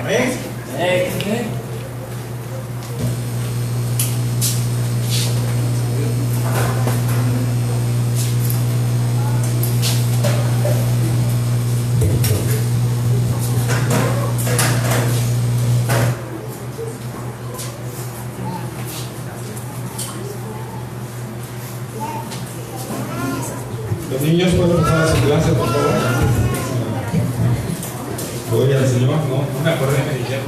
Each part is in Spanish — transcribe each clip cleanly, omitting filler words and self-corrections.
Amén. Los niños pueden pasar a su clase, por favor. Gloria al Señor. No me acordé, me dijeron.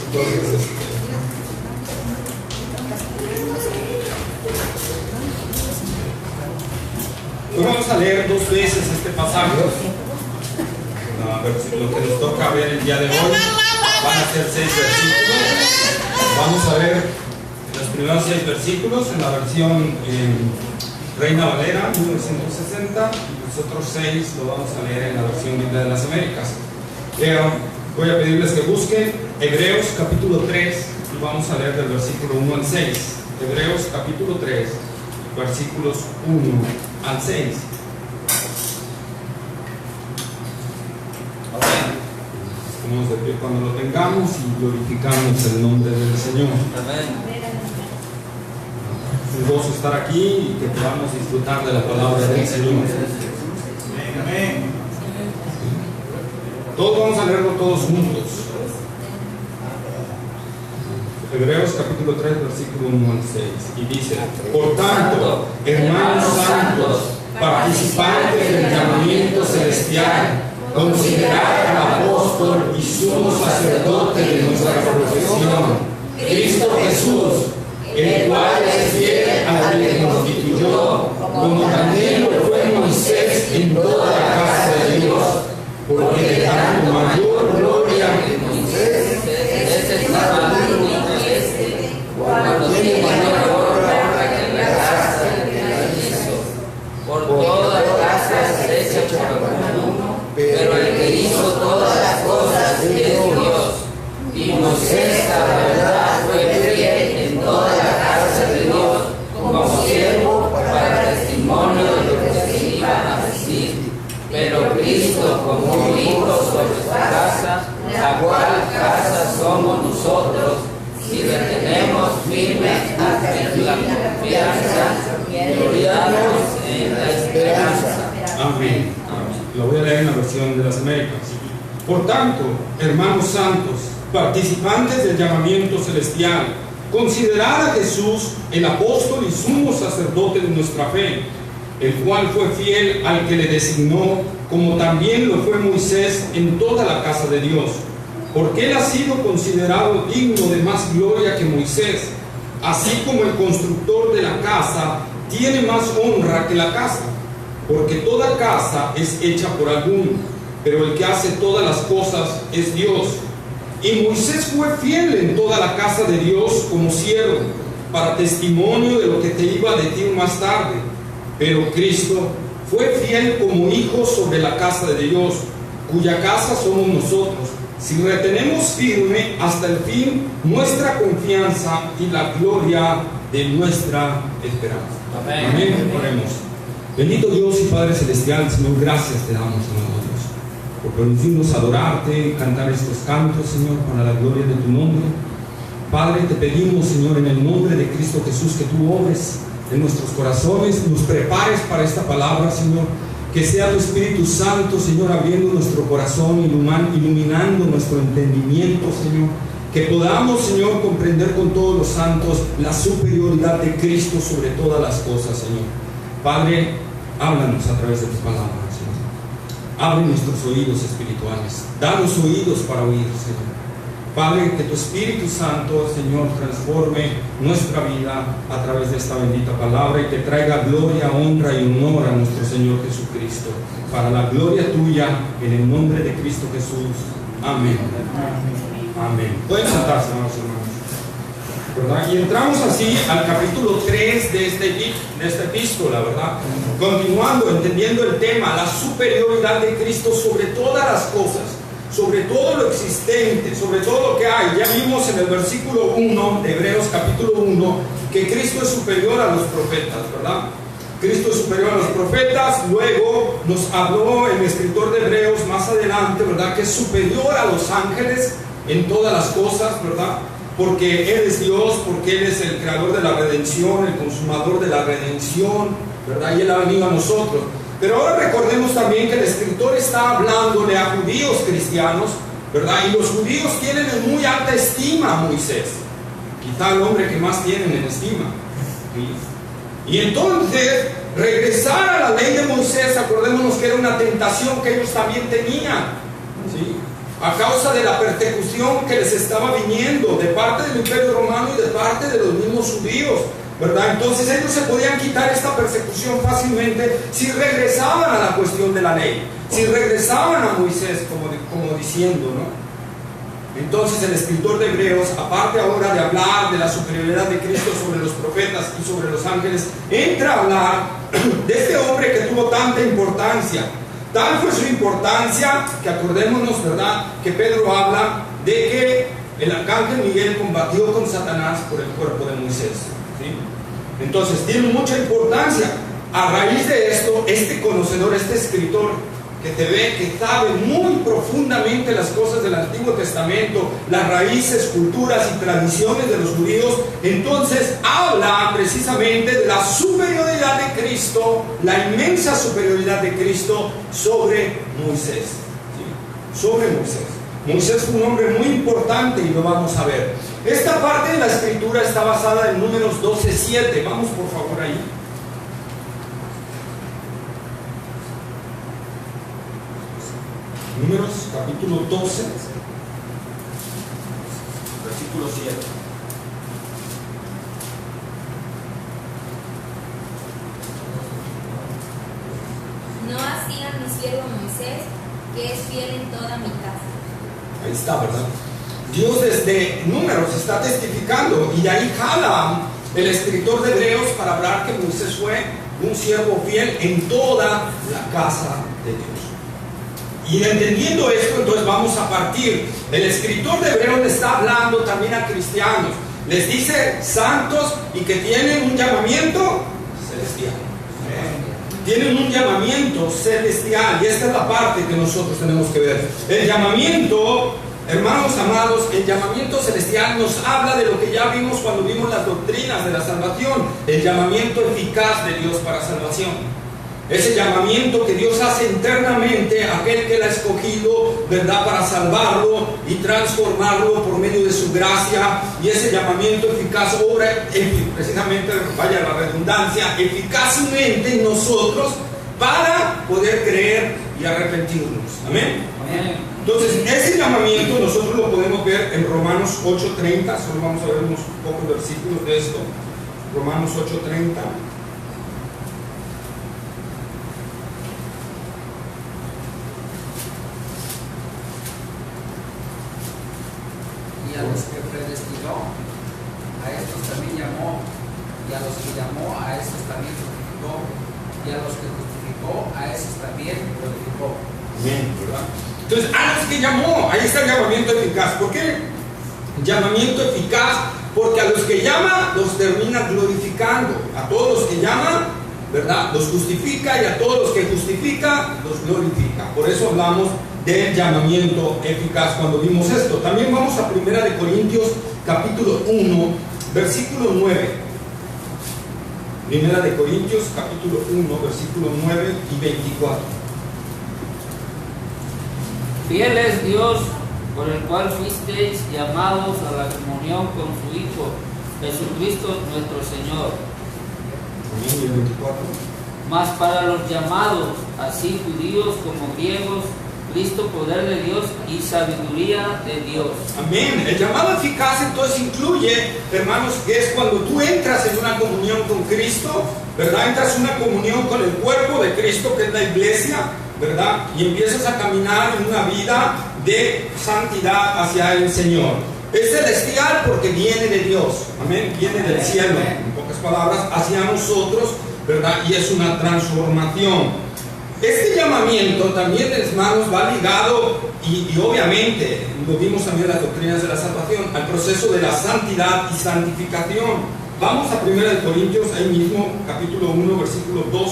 Entonces, hoy vamos a leer 2 veces este pasaje. Lo que nos toca ver el día de hoy van a ser 6 versículos. Vamos a ver los primeros 6 versículos en la versión Reina Valera 1960, y los otros 6 lo vamos a leer en la versión Biblia de las Américas. Voy a pedirles que busquen Hebreos capítulo 3 y vamos a leer del versículo 1 al 6. Hebreos capítulo 3, versículos 1 al 6. Estamos de pie cuando lo tengamos y glorificamos el nombre del Señor. Amén. Es un gozo estar aquí y que podamos disfrutar de la palabra del Señor. Amén. Todos vamos a leerlo todos juntos. Hebreos capítulo 3, versículo 1 al 6. Y dice: por tanto, hermanos santos, participantes del llamamiento celestial, considerad al apóstol y sumo sacerdote de nuestra profesión, Cristo Jesús, el cual es fiel al que nos constituyó, como también lo fue Moisés en toda la casa de Dios, porque de tanto mayor gloria que Moisés es estimado cuando tiene mayor honra que la casa que hizo. Por todas las casas hechas por uno, pero el que hizo todas las cosas es Dios. Y Moisés, la verdad, fue fiel en toda la casa de Dios, como siervo para testimonio de lo que se iba a decir. Pero Cristo como hijo sobre su casa, la cual casa somos nosotros, si retenemos firme hasta la confianza, gloriamos en la esperanza. Amén. Lo voy a leer en la versión de las Américas. Por tanto, hermanos santos, participantes del llamamiento celestial, considerad a Jesús, el apóstol y sumo sacerdote de nuestra fe, el cual fue fiel al que le designó, como también lo fue Moisés en toda la casa de Dios. Porque él ha sido considerado digno de más gloria que Moisés, así como el constructor de la casa tiene más honra que la casa, porque toda casa es hecha por alguno, pero el que hace todas las cosas es Dios. Y Moisés fue fiel en toda la casa de Dios como siervo, para testimonio de lo que te iba a decir más tarde. Pero Cristo fue fiel como hijo sobre la casa de Dios, cuya casa somos nosotros, si retenemos firme hasta el fin nuestra confianza y la gloria de nuestra esperanza. Amén. Amén. Oremos. Bendito Dios y Padre Celestial, Señor, gracias te damos, Señor Dios, por permitirnos adorarte y cantar estos cantos, Señor, para la gloria de tu nombre. Padre, te pedimos, Señor, en el nombre de Cristo Jesús, que tú obres en nuestros corazones, nos prepares para esta palabra, Señor. Que sea tu Espíritu Santo, Señor, abriendo nuestro corazón, iluminando nuestro entendimiento, Señor. Que podamos, Señor, comprender con todos los santos la superioridad de Cristo sobre todas las cosas, Señor. Padre, háblanos a través de tus palabras, Señor. Abre nuestros oídos espirituales. Danos oídos para oír, Señor. Padre, que tu Espíritu Santo, Señor, transforme nuestra vida a través de esta bendita palabra y que traiga gloria, honra y honor a nuestro Señor Jesucristo. Para la gloria tuya, en el nombre de Cristo Jesús. Amén. Amén. Pueden sentarse, hermanos. ¿Verdad? Y entramos así al capítulo 3 de esta epístola, ¿verdad? Continuando, entendiendo el tema, la superioridad de Cristo sobre todas las cosas, sobre todo lo existente, sobre todo lo que hay. Ya vimos en el versículo 1 de Hebreos capítulo 1 que Cristo es superior a los profetas, ¿verdad? Cristo es superior a los profetas. Luego nos habló el escritor de Hebreos más adelante, ¿verdad? Que es superior a los ángeles en todas las cosas, ¿verdad? Porque Él es Dios, porque Él es el creador de la redención, el consumador de la redención, ¿verdad? Y Él ha venido a nosotros. Pero ahora recordemos también que el escritor está hablándole a judíos cristianos, ¿verdad? Y los judíos tienen en muy alta estima a Moisés, quizá el hombre que más tienen en estima, ¿sí? Y entonces, regresar a la ley de Moisés, acordémonos que era una tentación que ellos también tenían, ¿sí? A causa de la persecución que les estaba viniendo de parte del Imperio Romano y de parte de los mismos judíos, ¿verdad? Entonces ellos se podían quitar esta persecución fácilmente si regresaban a la cuestión de la ley, si regresaban a Moisés, como diciendo, ¿no? Entonces el escritor de Hebreos, aparte ahora de hablar de la superioridad de Cristo sobre los profetas y sobre los ángeles, entra a hablar de este hombre que tuvo tanta importancia. Tal fue su importancia que acordémonos, ¿verdad?, que Pedro habla de que el arcángel Miguel combatió con Satanás por el cuerpo de Moisés, ¿sí? Entonces tiene mucha importancia. A raíz de esto, este conocedor, este escritor, que te ve, que sabe muy profundamente las cosas del Antiguo Testamento, las raíces, culturas y tradiciones de los judíos, entonces habla precisamente de la superioridad de Cristo, la inmensa superioridad de Cristo sobre Moisés, ¿sí? Sobre Moisés. Moisés fue un hombre muy importante y lo vamos a ver. Esta parte de la escritura está basada en Números 12:7. Vamos por favor ahí. Números capítulo 12, versículo 7. No así a mi siervo Moisés, que es fiel en toda mi casa. Ahí está, ¿verdad? Dios desde Números está testificando y de ahí jala el escritor de Hebreos para hablar que Moisés fue un siervo fiel en toda la casa de Dios. Y entendiendo esto, entonces vamos a partir. El escritor de Hebreos le está hablando también a cristianos. Les dice santos y que tienen un llamamiento celestial. Tienen un llamamiento celestial. Y esta es la parte que nosotros tenemos que ver. El llamamiento, hermanos amados, el llamamiento celestial nos habla de lo que ya vimos cuando vimos las doctrinas de la salvación. El llamamiento eficaz de Dios para salvación. Ese llamamiento que Dios hace internamente a aquel que Él ha escogido, ¿verdad?, para salvarlo y transformarlo por medio de su gracia. Y ese llamamiento eficaz obra, precisamente, vaya la redundancia, eficazmente en nosotros para poder creer y arrepentirnos. Amén. Amén. Entonces, ese llamamiento nosotros lo podemos ver en Romanos 8:30. Solo vamos a ver unos pocos versículos de esto. Romanos 8:30. Y a los que predestinó, a estos también llamó, y a los que llamó, a estos también justificó, y a los que justificó, a esos también glorificó. Bien, ¿verdad? Entonces, a los que llamó, ahí está el llamamiento eficaz. ¿Por qué llamamiento eficaz? Porque a los que llama los termina glorificando. A todos los que llama, ¿verdad?, los justifica, y a todos los que justifica los glorifica. Por eso hablamos del llamamiento eficaz cuando vimos esto. También vamos a 1 Corintios capítulo 1, versículo 9. 1 Corintios capítulo 1, versículo 9 y 24. Fiel es Dios, por el cual fuisteis llamados a la comunión con su Hijo, Jesucristo nuestro Señor. Amén. Y el 24. Mas para los llamados, así judíos como griegos, Cristo, poder de Dios y sabiduría de Dios. Amén. El llamado eficaz entonces incluye, hermanos, que es cuando tú entras en una comunión con Cristo, ¿verdad? Entras en una comunión con el cuerpo de Cristo, que es la iglesia, ¿verdad? Y empiezas a caminar en una vida de santidad hacia el Señor. Es celestial porque viene de Dios. Amén. Viene del cielo, en pocas palabras, hacia nosotros, ¿verdad? Y es una transformación. Este llamamiento también, hermanos, va ligado y obviamente, lo vimos también en las doctrinas de la salvación, al proceso de la santidad y santificación. Vamos a 1 Corintios, ahí mismo, capítulo 1, versículo 2.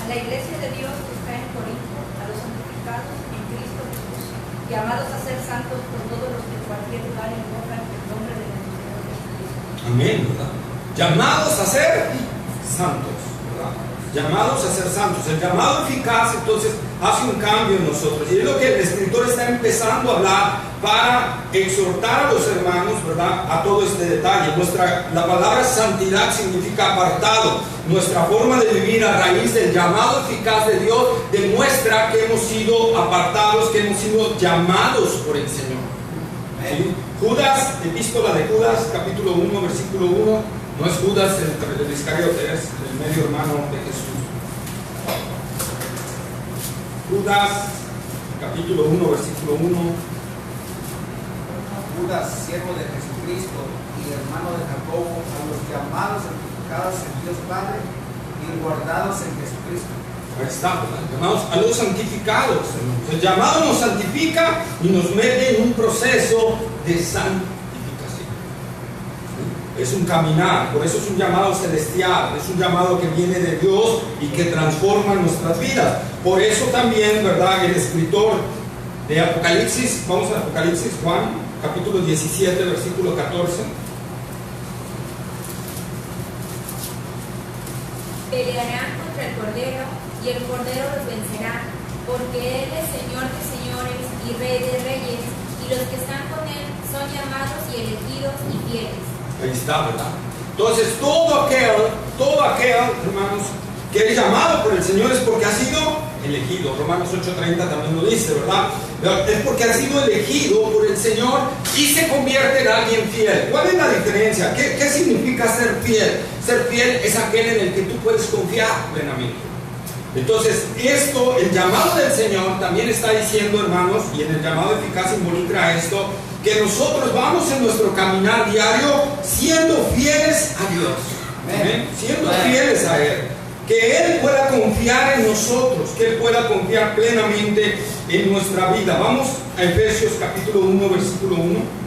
A la iglesia de Dios que está en Corinto, a los santificados en Cristo Jesús, llamados a ser santos por todos los que en cualquier lugar invocan el nombre de nuestro Señor Jesucristo. Amén, ¿verdad? Llamados a ser santos, ¿verdad? Llamados a ser santos. El llamado eficaz entonces hace un cambio en nosotros, y es lo que el escritor está empezando a hablar para exhortar a los hermanos, ¿verdad?, a todo este detalle. La palabra santidad significa apartado. Nuestra forma de vivir a raíz del llamado eficaz de Dios demuestra que hemos sido apartados, que hemos sido llamados por el Señor. ¿Sí? Judas, epístola de Judas, capítulo 1, versículo 1. No es Judas el Iscariote, es el medio hermano de Jesús. Judas, capítulo 1, versículo 1. Judas, siervo de Jesucristo y hermano de Jacobo, a los llamados, santificados en Dios Padre y guardados en Jesucristo. Ahí está, ¿verdad? Llamados a los santificados. El llamado nos santifica y nos mete en un proceso de santificación. Es un caminar, por eso es un llamado celestial, es un llamado que viene de Dios y que transforma nuestras vidas. Por eso también, ¿verdad?, el escritor de Apocalipsis, vamos a Apocalipsis, Juan, capítulo 17, versículo 14. Pelearán contra el Cordero, y el Cordero los vencerá, porque Él es Señor de señores y Rey de reyes, y los que están con Él son llamados y elegidos y fieles. Ahí está, ¿verdad? Entonces, todo aquel, hermanos, que es llamado por el Señor es porque ha sido elegido. Romanos 8:30 también lo dice, ¿verdad? Es porque ha sido elegido por el Señor y se convierte en alguien fiel. ¿Cuál es la diferencia? ¿Qué significa ser fiel? Ser fiel es aquel en el que tú puedes confiar plenamente. Entonces, el llamado del Señor también está diciendo, hermanos, y en el llamado eficaz involucra esto, que nosotros vamos en nuestro caminar diario siendo fieles a Dios. ¿Amén? Siendo fieles a Él. Que Él pueda confiar en nosotros, que Él pueda confiar plenamente en nuestra vida. Vamos a Efesios capítulo 1, versículo 1.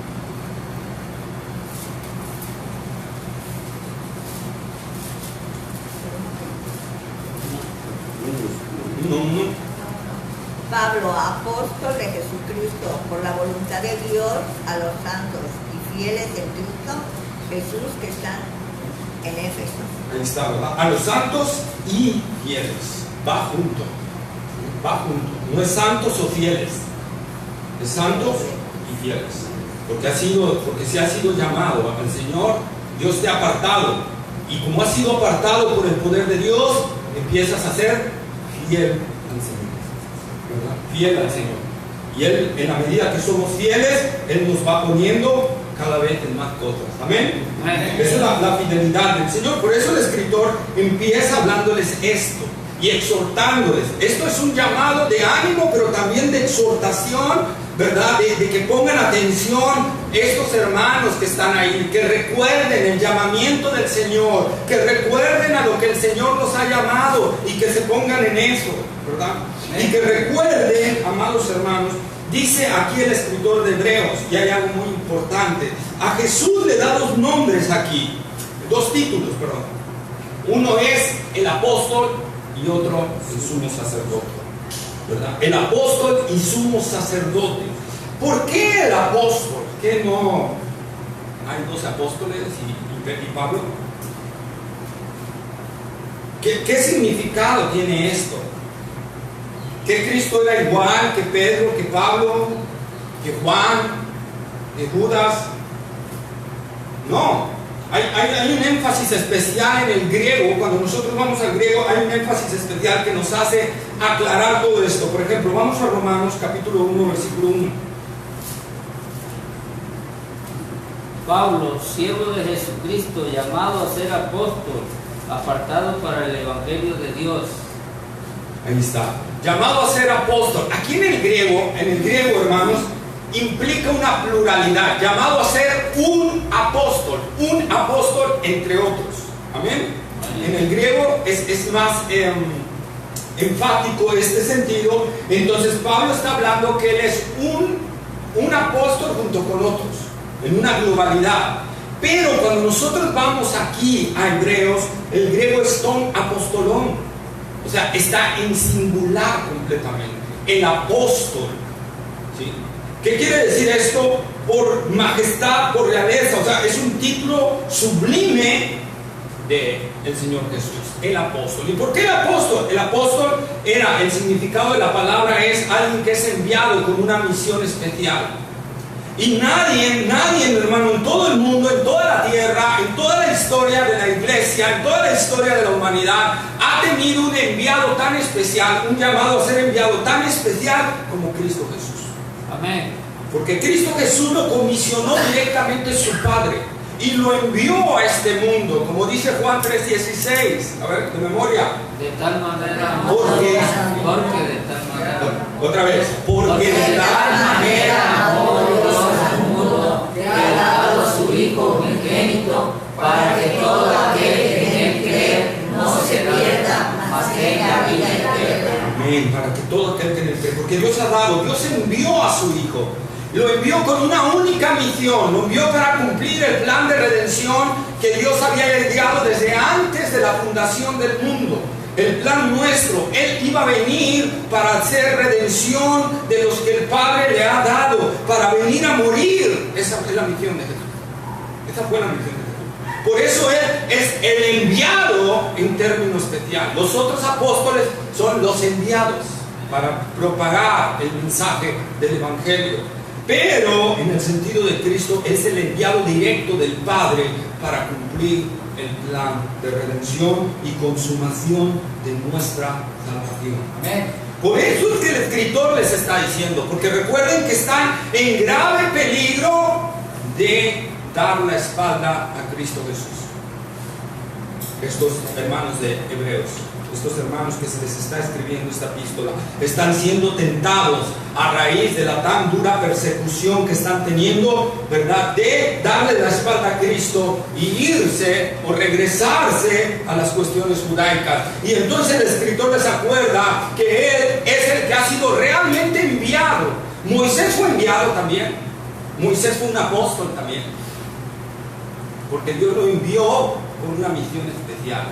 Pablo, apóstol de Jesucristo, por la voluntad de Dios, a los santos y fieles de Cristo Jesús que están en Éfeso. Ahí está, ¿verdad? A los santos y fieles. Va junto. Va junto. No es santos o fieles. Es santos y fieles. Porque si ha sido llamado al Señor, Dios te ha apartado. Y como has sido apartado por el poder de Dios, empiezas a ser fiel al Señor, ¿verdad? Fiel al Señor. Y Él, en la medida que somos fieles, Él nos va poniendo cada vez en más cosas. Amén. Esa es la fidelidad del Señor. Por eso el escritor empieza hablándoles esto y exhortándoles. Esto es un llamado de ánimo, pero también de exhortación, ¿verdad? De que pongan atención estos hermanos que están ahí, que recuerden el llamamiento del Señor, que recuerden a lo que el Señor los ha llamado y que se pongan en eso, ¿verdad? Y que recuerden, amados hermanos, dice aquí el escritor de Hebreos, y hay algo muy importante. A Jesús le da dos nombres aquí, dos títulos, perdón. Uno es el apóstol y otro el sumo sacerdote, ¿verdad? El apóstol y sumo sacerdote. ¿Por qué el apóstol? ¿Qué no hay dos apóstoles y Pablo? ¿Qué significado tiene esto? ¿Que Cristo era igual que Pedro, que Pablo, que Juan, que Judas? No, hay un énfasis especial en el griego. Cuando nosotros vamos al griego hay un énfasis especial que nos hace aclarar todo esto. Por ejemplo, vamos a Romanos capítulo 1, versículo 1. Pablo, siervo de Jesucristo, llamado a ser apóstol, apartado para el evangelio de Dios. Ahí está, llamado a ser apóstol. Aquí en el griego, hermanos, implica una pluralidad. Llamado a ser un apóstol entre otros. Amén. En el griego es más enfático este sentido. Entonces Pablo está hablando que él es un un apóstol junto con otros, en una globalidad. Pero cuando nosotros vamos aquí a Hebreos, el griego es ton apostolón, o sea, está en singular completamente, el apóstol, ¿sí? ¿Qué quiere decir esto? Por majestad, por realeza, o sea, es un título sublime del Señor Jesús, el apóstol. ¿Y por qué el apóstol? El apóstol era, el significado de la palabra es alguien que es enviado con una misión especial. Y nadie, hermano, en todo el mundo, en toda la tierra, en toda la historia de la iglesia, en toda la historia de la humanidad, ha tenido un enviado tan especial, un llamado a ser enviado tan especial como Cristo Jesús. Amén. Porque Cristo Jesús lo comisionó directamente su Padre y lo envió a este mundo, como dice Juan 3:16. A ver, de memoria. De tal manera, Porque de tal manera, otra vez, porque de tal manera amó Dios al mundo, que ha dado a su Hijo unigénito, para que todo aquel que en él cree no se pierda, mas tenga vida eterna. Amén, para que todo aquel que en él cree, porque Dios ha dado, Dios envió a su Hijo, lo envió con una única misión, lo envió para cumplir el plan de redención que Dios había ideado desde antes de la fundación del mundo. El plan nuestro, Él iba a venir para hacer redención de los que el Padre le ha dado, para venir a morir. Esa es la misión de Jesús. Esa fue la misión de Jesús. Por eso Él es el enviado en término especial. Los otros apóstoles son los enviados para propagar el mensaje del Evangelio. Pero en el sentido de Cristo es el enviado directo del Padre para cumplir el plan de redención y consumación de nuestra salvación. amén. Por eso es que el escritor les está diciendo, porque recuerden que están en grave peligro de dar la espalda a Cristo Jesús. Estos hermanos de Hebreos, estos hermanos que se les está escribiendo esta epístola, están siendo tentados a raíz de la tan dura persecución que están teniendo, ¿verdad?, de darle la espalda a Cristo y irse o regresarse a las cuestiones judaicas. Y entonces el escritor les acuerda que Él es el que ha sido realmente enviado. Moisés fue enviado también. Moisés fue un apóstol también, porque Dios lo envió con una misión especial: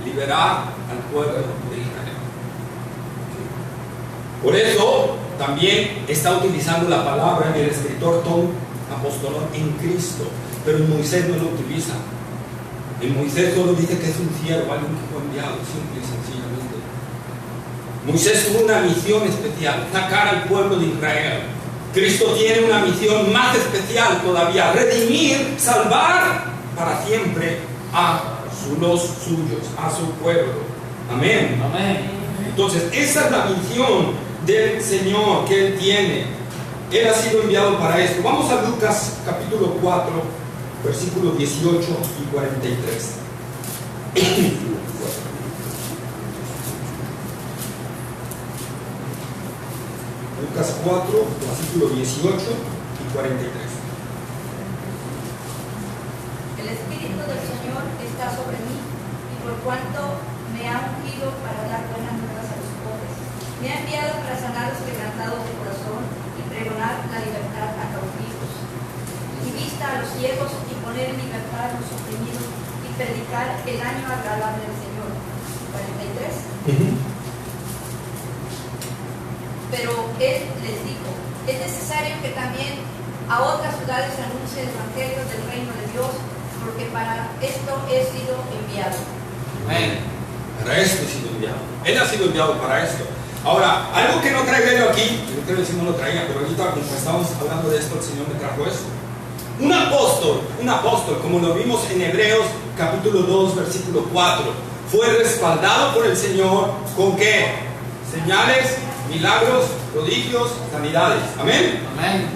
liberar al pueblo de Israel. Por eso también está utilizando la palabra en el escritor ton apostolón en Cristo, pero en Moisés no lo utiliza. En Moisés solo dice que es un siervo, alguien que fue enviado, simple y sencillamente. Moisés tuvo una misión especial: sacar al pueblo de Israel. Cristo tiene una misión más especial todavía: redimir, salvar para siempre a los suyos, a su pueblo. Amén. Amén. Entonces, esa es la misión del Señor que Él tiene. Él ha sido enviado para esto. Vamos a Lucas capítulo 4, versículos 18 y 43. Lucas 4, versículos 18 y 43. El Espíritu del Señor está sobre mí, y por cuanto me ha ungido para dar buenas nuevas a los pobres, me ha enviado para sanar a los quebrantados de corazón y pregonar la libertad a cautivos, y vista a los ciegos y poner en libertad a los oprimidos y predicar el año agradable del Señor. 43. Pero Él les dijo: es necesario que también a otras ciudades anuncie el Evangelio del reino de Dios, porque para esto he sido enviado. Amén. Para esto he sido enviado. Él ha sido enviado para esto. Ahora, algo que no traigo yo aquí, yo creo que sí no lo traía, pero ahorita como estábamos hablando de esto, el Señor me trajo esto. Un apóstol, como lo vimos en Hebreos capítulo 2, versículo 4, fue respaldado por el Señor ¿con qué? Señales, milagros, prodigios, sanidades. Amén. Amén.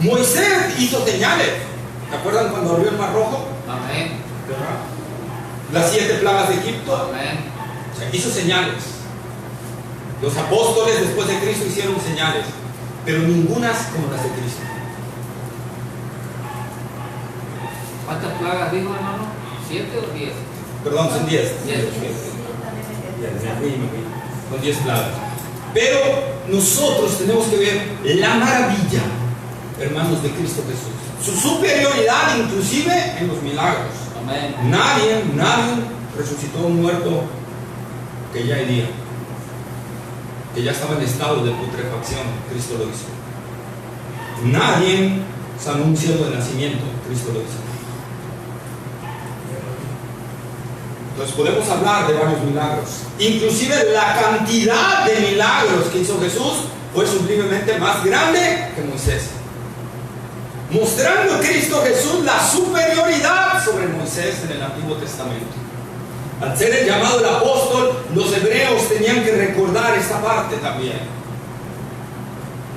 Moisés hizo señales. ¿Se acuerdan cuando abrió el Mar Rojo? Amén. Las 7 plagas de Egipto. Amén. O sea, hizo señales. Los apóstoles después de Cristo hicieron señales, pero ningunas como las de Cristo. ¿Cuántas plagas dijo, hermano? ¿7 o 10? Perdón, son 10. 10. Son 10 plagas. Pero nosotros tenemos que ver la maravilla hermanos, de Cristo Jesús. Su superioridad inclusive en los milagros. Amén. Nadie resucitó un muerto que ya hería, que ya estaba en estado de putrefacción. Cristo lo hizo. Nadie sanó un ciego de nacimiento. Cristo lo hizo. Entonces podemos hablar de varios milagros. Inclusive la cantidad de milagros que hizo Jesús fue sublimemente más grande que Moisés, mostrando Cristo Jesús la superioridad sobre Moisés en el Antiguo Testamento. Al ser el llamado el apóstol, los hebreos tenían que recordar esta parte también.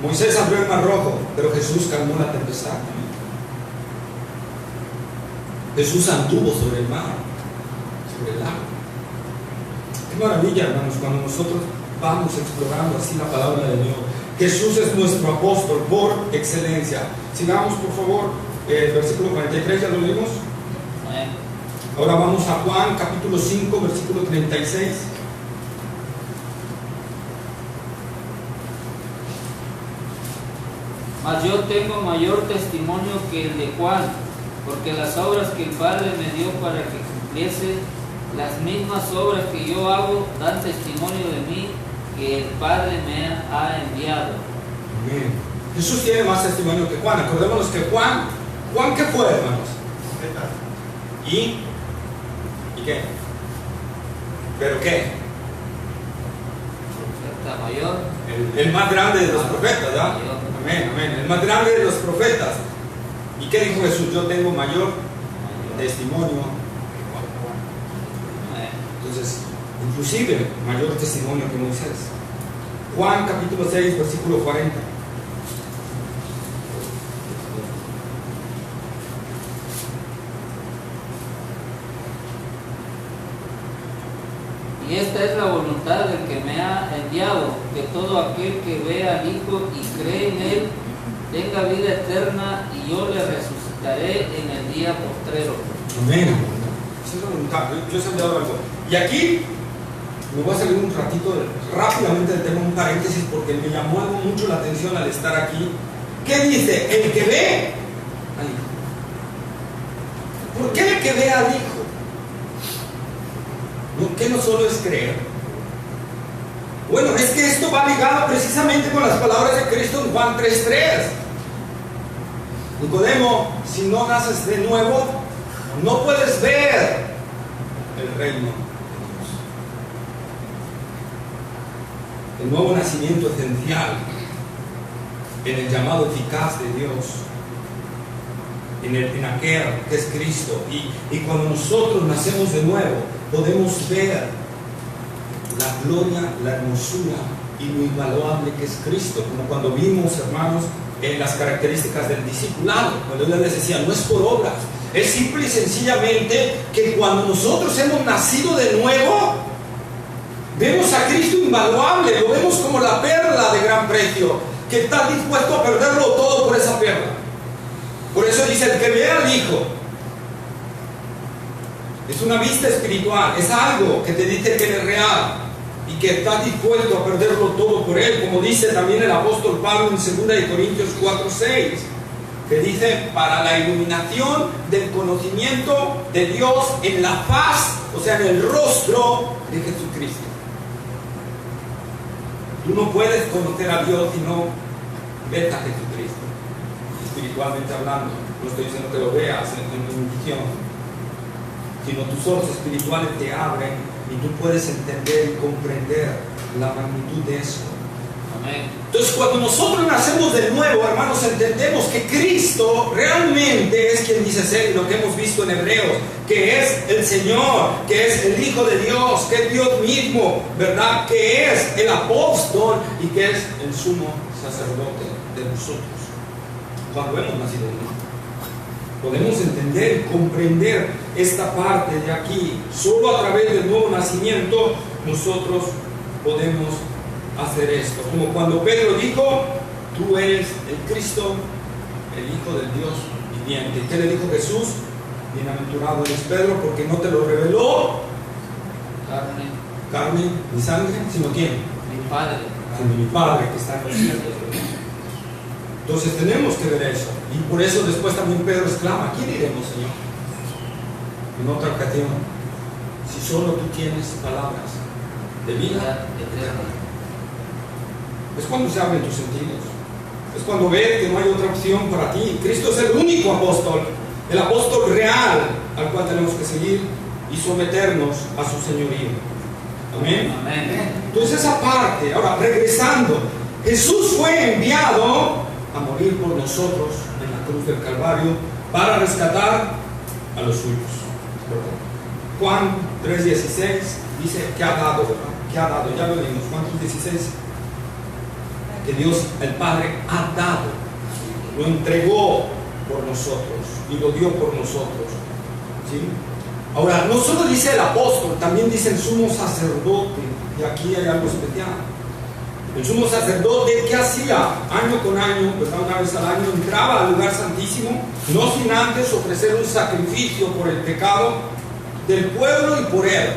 Moisés abrió el mar rojo, pero Jesús calmó la tempestad. Jesús anduvo sobre el mar, sobre el agua. Qué maravilla, hermanos, cuando nosotros vamos explorando así la palabra de Dios. Jesús es nuestro apóstol por excelencia. Sigamos, por favor, el versículo 43, ¿ya lo leímos? Ahora vamos a Juan, capítulo 5, versículo 36. Mas yo tengo mayor testimonio que el de Juan, porque las obras que el Padre me dio para que cumpliese, las mismas obras que yo hago, dan testimonio de mí, que el Padre me ha enviado. Amén. Jesús tiene más testimonio que Juan. Acordémonos que Juan, ¿qué fue, hermanos? ¿Y qué? ¿Pero qué? Profeta mayor. El más grande de los profetas, ¿verdad? Amén, amén. El más grande de los profetas. ¿Y qué dijo Jesús? Yo tengo mayor testimonio que Juan. Entonces, inclusive mayor testimonio que Moisés. Juan capítulo 6, versículo 40. Y esta es la voluntad del que me ha enviado, que todo aquel que vea al Hijo y cree en Él tenga vida eterna, y yo le resucitaré en el día postrero. Amén. Esa es la voluntad. Yo he enseñado algo. Y aquí me voy a salir un ratito rápidamente del tema, un paréntesis, porque me llamó algo mucho la atención al estar aquí. ¿Qué dice? El que ve al Hijo. ¿Por qué el que ve al Hijo? ¿Qué no solo es creer? Bueno, es que esto va ligado precisamente con las palabras de Cristo en Juan 3:3. Nicodemo, si no naces de nuevo, no puedes ver el reino de Dios. El nuevo nacimiento esencial en el llamado eficaz de Dios, en aquel que es Cristo. Y cuando nosotros nacemos de nuevo, podemos ver la gloria, la hermosura y lo invaluable que es Cristo, como cuando vimos, hermanos, en las características del discipulado, cuando Dios les decía, no es por obras, es simple y sencillamente que cuando nosotros hemos nacido de nuevo, vemos a Cristo invaluable, lo vemos como la perla de gran precio, que está dispuesto a perderlo todo por esa perla. Por eso dice, el que ve al Hijo, es una vista espiritual, es algo que te dice que eres real y que estás dispuesto a perderlo todo por Él, como dice también el apóstol Pablo en 2 Corintios 4:6, que dice, para la iluminación del conocimiento de Dios en la faz, o sea, en el rostro de Jesucristo. Tú no puedes conocer a Dios si no ves a Jesucristo, espiritualmente hablando. No estoy diciendo que lo veas en tu visión, sino tus ojos espirituales te abren y tú puedes entender y comprender la magnitud de eso. Amén. Entonces, cuando nosotros nacemos de nuevo, hermanos, entendemos que Cristo realmente es quien dice ser, y lo que hemos visto en Hebreos, que es el Señor, que es el Hijo de Dios, que es Dios mismo, ¿verdad? Que es el apóstol y que es el sumo sacerdote de nosotros. Cuando hemos nacido de nuevo, podemos entender y comprender esta parte de aquí. Solo a través del nuevo nacimiento nosotros podemos hacer esto. Como cuando Pedro dijo, tú eres el Cristo, el Hijo del Dios viviente. ¿Qué le dijo Jesús? Bienaventurado eres Pedro, porque no te lo reveló carne ni sangre, sino ¿quién? Mi Padre. Sino mi Padre que está en los cielos. Entonces tenemos que ver eso. Y por eso después también Pedro exclama: ¿a quién iremos, Señor? En otra ocasión, si solo tú tienes palabras de vida eterna. Es cuando se abren tus sentidos. Es cuando ves que no hay otra opción para ti. Cristo es el único apóstol, el apóstol real al cual tenemos que seguir y someternos a su señorío. Amén. Amén. Entonces esa parte, ahora regresando, Jesús fue enviado a morir por nosotros en la cruz del Calvario para rescatar a los suyos. Juan 3:16 dice que ha dado, ¿verdad? Que ha dado, ya lo leímos, Juan 3:16, que Dios el Padre ha dado, lo entregó por nosotros y lo dio por nosotros, ¿sí? Ahora, no solo dice el apóstol, también dice el sumo sacerdote, y aquí hay algo especial. El sumo sacerdote, ¿qué hacía? Año con año, ¿verdad? Una vez al año, entraba al lugar santísimo, no sin antes ofrecer un sacrificio por el pecado del pueblo y por él.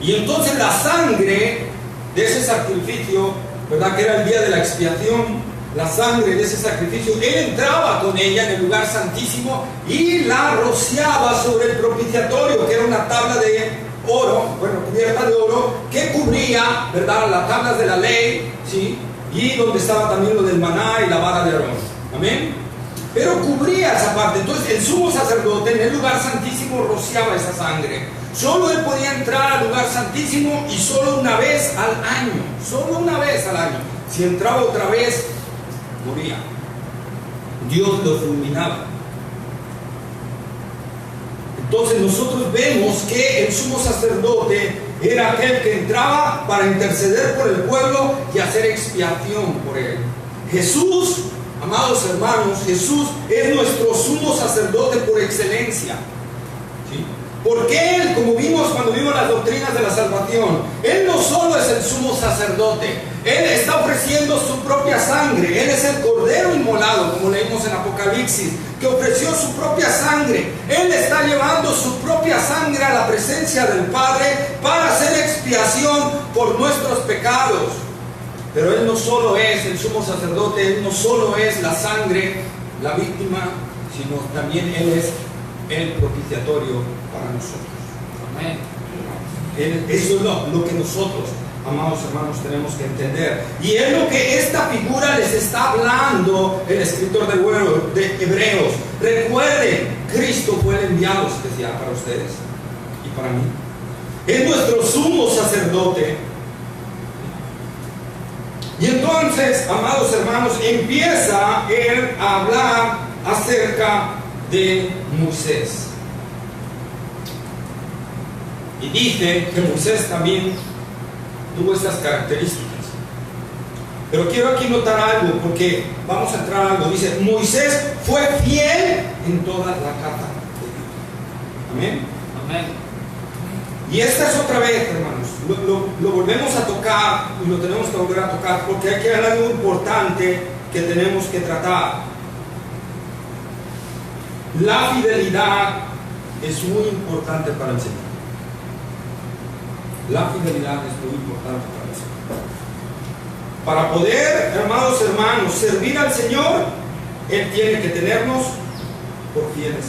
Y entonces la sangre de ese sacrificio, ¿verdad? Que era el día de la expiación, la sangre de ese sacrificio, él entraba con ella en el lugar santísimo y la rociaba sobre el propiciatorio, que era una tabla de oro, bueno, cubierta de oro, que cubría, ¿verdad?, las tablas de la ley, ¿sí? Y donde estaba también lo del maná y la vara de Aarón. Amén. Pero cubría esa parte. Entonces el sumo sacerdote en el lugar santísimo rociaba esa sangre. Solo él podía entrar al lugar santísimo y solo una vez al año. Solo una vez al año. Si entraba otra vez, moría. Dios lo fulminaba. Entonces nosotros vemos que el sumo sacerdote era aquel que entraba para interceder por el pueblo y hacer expiación por él. Jesús, amados hermanos, Jesús es nuestro sumo sacerdote por excelencia, ¿sí? Porque Él, como vimos cuando vimos las doctrinas de la salvación, Él no solo es el sumo sacerdote, Él está ofreciendo su propia sangre. Él es el cordero inmolado, como leímos en Apocalipsis, que ofreció su propia sangre. Él está llevando su propia sangre a la presencia del Padre para hacer expiación por nuestros pecados. Pero Él no solo es el sumo sacerdote, Él no solo es la sangre, la víctima, sino también Él es el propiciatorio para nosotros. Amén. Eso es lo que nosotros, amados hermanos, tenemos que entender. Y es lo que esta figura les está hablando el escritor de Hebreos. Recuerden, Cristo fue el enviado especial para ustedes y para mí. Es nuestro sumo sacerdote. Y entonces, amados hermanos, empieza él a hablar acerca de Moisés. Y dice que Moisés también tuvo estas características. Pero quiero aquí notar algo, porque vamos a entrar a algo. Dice, Moisés fue fiel en toda la casa de Dios. Amén. Amén. Y esta es otra vez, hermanos, lo volvemos a tocar y lo tenemos que volver a tocar, porque hay que algo importante que tenemos que tratar. La fidelidad es muy importante para el Señor. La fidelidad es muy importante para el Señor. Para poder, hermanos, servir al Señor, Él tiene que tenernos por fieles.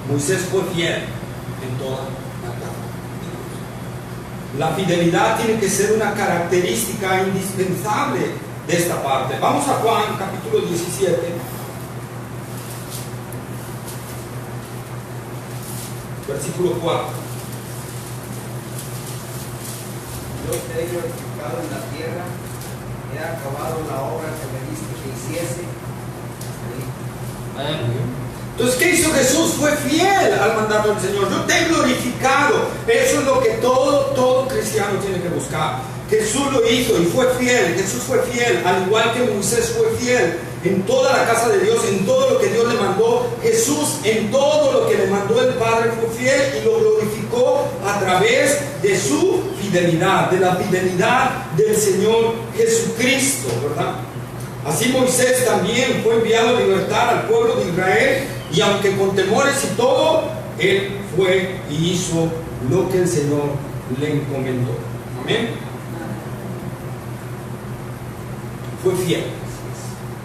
Moisés fue fiel en toda la casa. La fidelidad tiene que ser una característica indispensable de esta parte. Vamos a Juan capítulo 17. Versículo 4. Yo te he glorificado en la tierra, he acabado la obra que me diste que hiciese. Entonces, ¿qué hizo Jesús? Fue fiel al mandato del Señor. Yo te he glorificado. Eso es lo que todo cristiano tiene que buscar. Jesús lo hizo y fue fiel. Jesús fue fiel, al igual que Moisés fue fiel en toda la casa de Dios, en todo lo que Dios le mandó. Jesús, en todo lo que le mandó el Padre, fue fiel y lo glorificó a través de su fidelidad, de la fidelidad del Señor Jesucristo, ¿verdad? Así Moisés también fue enviado a libertar al pueblo de Israel, y aunque con temores y todo, él fue y hizo lo que el Señor le encomendó. Amén. Fue fiel.